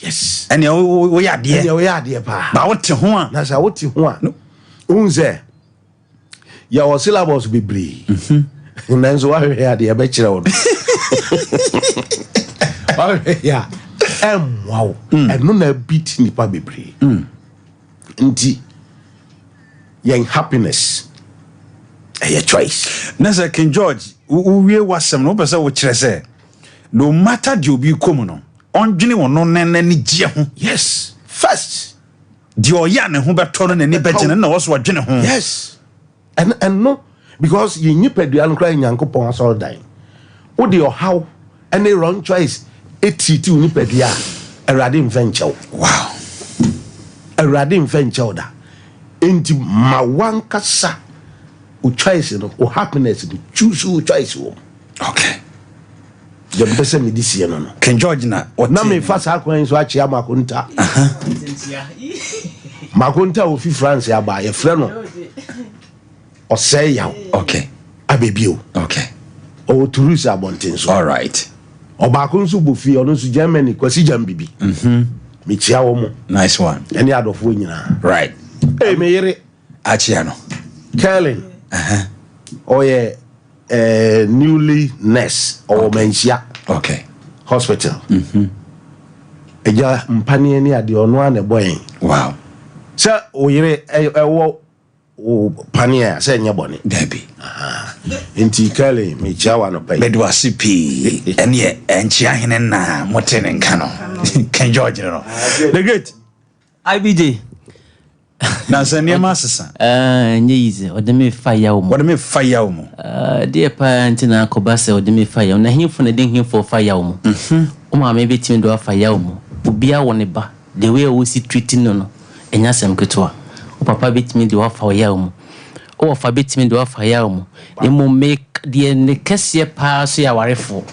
yes ene wo ya de pa ba wote ho a na sa wote ho a unze ya o syllabus bibli nanzo wa hwe ade be kira wo ya wow eno na beat nipa bibli nti yen happiness a choice na say King George we wasem no pese wo kire se no matter the obi komu no ondwene wono nani gye ho yes first the oya ne ho beto no nani begene na wo so odwene ho yes and no because you nyipadua no kra nyankopon asol dan wo de how any wrong choice etiti nyipadua erade mfenchew wow erade mfenchew da enti mawankasa o choice no o happiness no choose o choice wo okay the person me this year no King George na me fast akwan so achia makonta makonta o fi France ya ba ye frɛ no o say ya okay abebio okay o tourist abontin so all right o ba ko nso bofi o no so Germany kwasi jambibi me chia wo mo nice one any adofo nyina right me yere achia no Kellen oh yeah newly nurse or mensia okay hospital eja mpane ni ade ono ane boy wow se oyire ewo o pania se nya boni debi enti kale me chawa no pai bedu asipi ene enchia hene na motene nka no Ken George no the great IBJ na seniema sesa nye easy odeme fire wo what me fire wo dear parent na akobase odeme fire na hinfo na den hinfo fire wo o ma me betimi do fire wo obia wo ne ba the way we see treating no enya sem ketwa o papa betimi do fire wo o fa betimi do fire wo e mo make the ne kese pa so ya warefo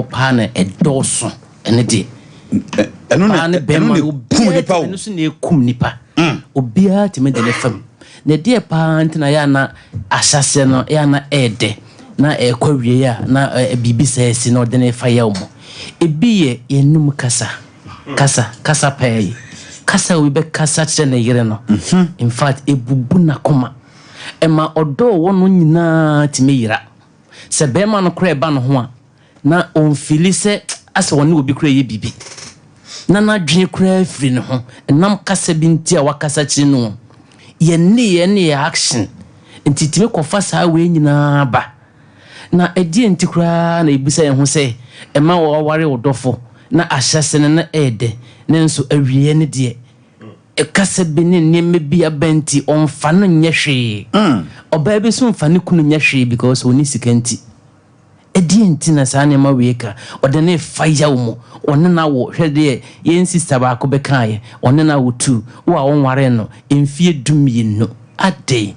pa na edoso ene de eno na kum nipa wo eno so na kum nipa obia timi de ne fam na de pa ntina ya na asase no ya na ede na ekwawie ya na bibi sesi no de ne fa ya mo ebiye yenum kasa pay kasa we be kasa che na yire no in fact ebubu na koma ema odo wono nyina timi yira se be ma no kra ba no ho a na onfili se asa woni obi kura ye bibi na na dwen kura firi ne ho enam kasa bi nti a wakasa kiri no ye ne action nti timi kofa saa we nyina ba na edie nti kura na ebisa ye ho se ema wo ware wodofo na ahyase ne na ede ne nso awie ne de kasa bi ne neme bi abenti onfa no nyehwe oba bi so mfa ne kunu nyehwe because oni sikanti edie nti na saa ne ma weka ode ne fire wo one na wo hwede ye sister ba ko bekaye one na wo tu wo a wonware no emfie dumie no ade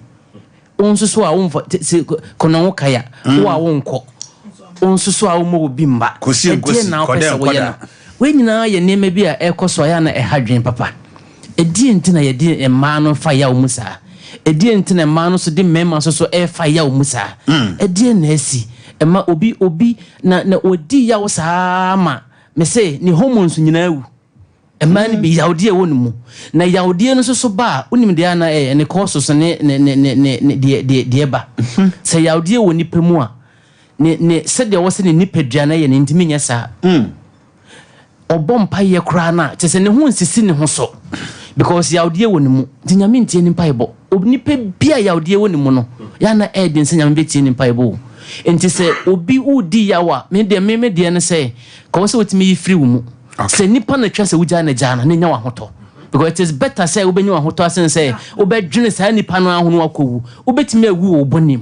onso so a wonfa kono wo kaya wo a wonko onso so a wo mo bi mba edie na opesa wo ye no we nyina ye neme bi a ekoso ya na ehadwen papa edie nti na ye di emma no fire wo musa edie nti na emma no so di mema so fire wo musa edie na asi ema obi na odi ya wo saa ma me say ni hormones nyina awu ema ni bi yaudie wonu mu na yaudie no so ba unim de ana ne cause so ne de ba say yaudie woni pemu a ne se de wo se ne nipadua na ye ne ntimi nya saa obompa ye kra na te se ne ho nsisi ne ho so because yaudie wonu mu ti nyame ntie ni mpaibo nipa bia yaudie wonu mu no ya na edin se nyame betie ni mpaibo enti se obi udi yawa me de ne se ko se wotimi yi free wo mu se nipa na twa se wuja na jana ne nya wa hoto because it is better say obenya wa hoto asen say obedwene sa nipa no ahono akowu obetimi awu wo bonim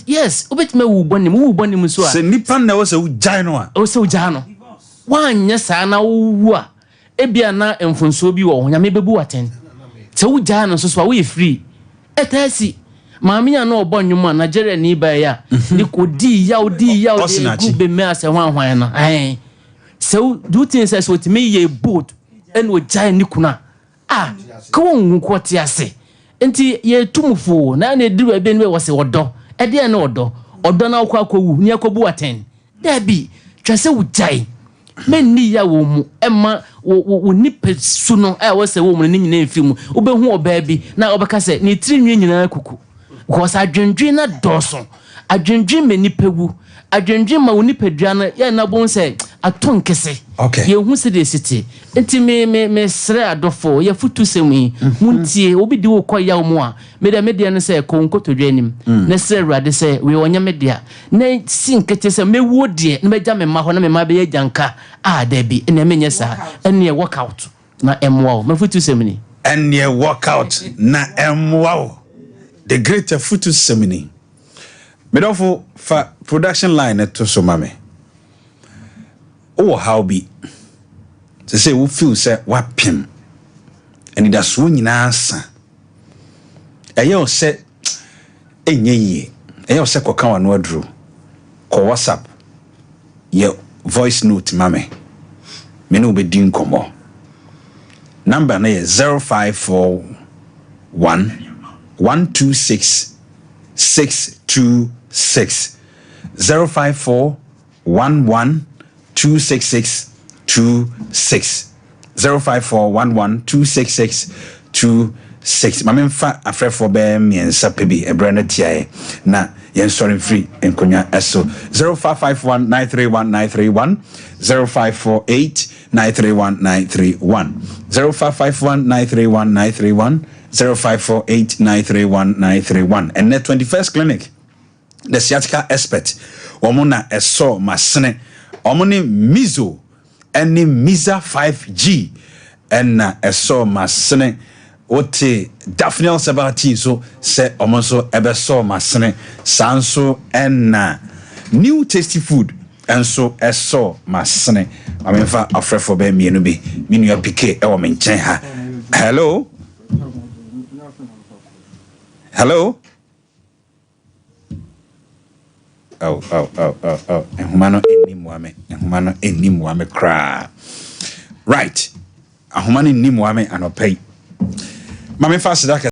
yes obetimi awu bonim so a se nipa na wo se wuja no a o se wuja no wanya sa na wo a ebia na emfonso bi wo nyame bebu waten se wuja no so a wo ye free etasi maami ya no obonwum na Nigeria ni ba ya ni kodi ya odi gube me ase hwan na so do things as what me ye boat and wo jai ni kuna ko nko ti ase enti ye tumfo na na ediru ebe ni we wose odo ede na odo na akwa akwu ni akobu aten da bi twase wo jai menni ya wo mu ema wo nipa su no wose wo mu ni nyina mfi mu obehu oba bi na obeka se ni tirinwe nyina kuku because adwendwen na doso adwendwen me nipagu adwendwen ma woni padua na ya na bon se atonkese ye hu se de city enti me sre adofo ye futu semi muntie obi di wo koya wo mu a me de no se ko nkotodwa anim na sre awrade se we wonya media na sinkete se mewo de na meja me ma ho na me ma be ya janka da bi na me nya sa ene workout na emwa me futu semi ene workout na emwa the greater futu semini medofo fa production line to so mame how be to say we feel say wapim and it does nyina sa eyo se enye yi eyo se koka wa no adru ko WhatsApp ye voice note mame me no be din komo number na 0541 126 626 054 11 266 26 054 11 266 26 mame mfa afrefo be miensa pebi ebrana tiae na yen sorry free enkonya eso 0551931931 0548931931 0551931931 0548931931 and net 21st clinic the sciatica expert womuna eso masene omuni mizo eni miza 5G and eso masene ote Daphne Sabati so se omonso ebeso masene sanso and new tasty food and so eso masene amenfa afrefo be mienu bi minu apike e wo menchen ha hello oh humano eni muame kra right ahumano eni muame anopay mame fa sedaka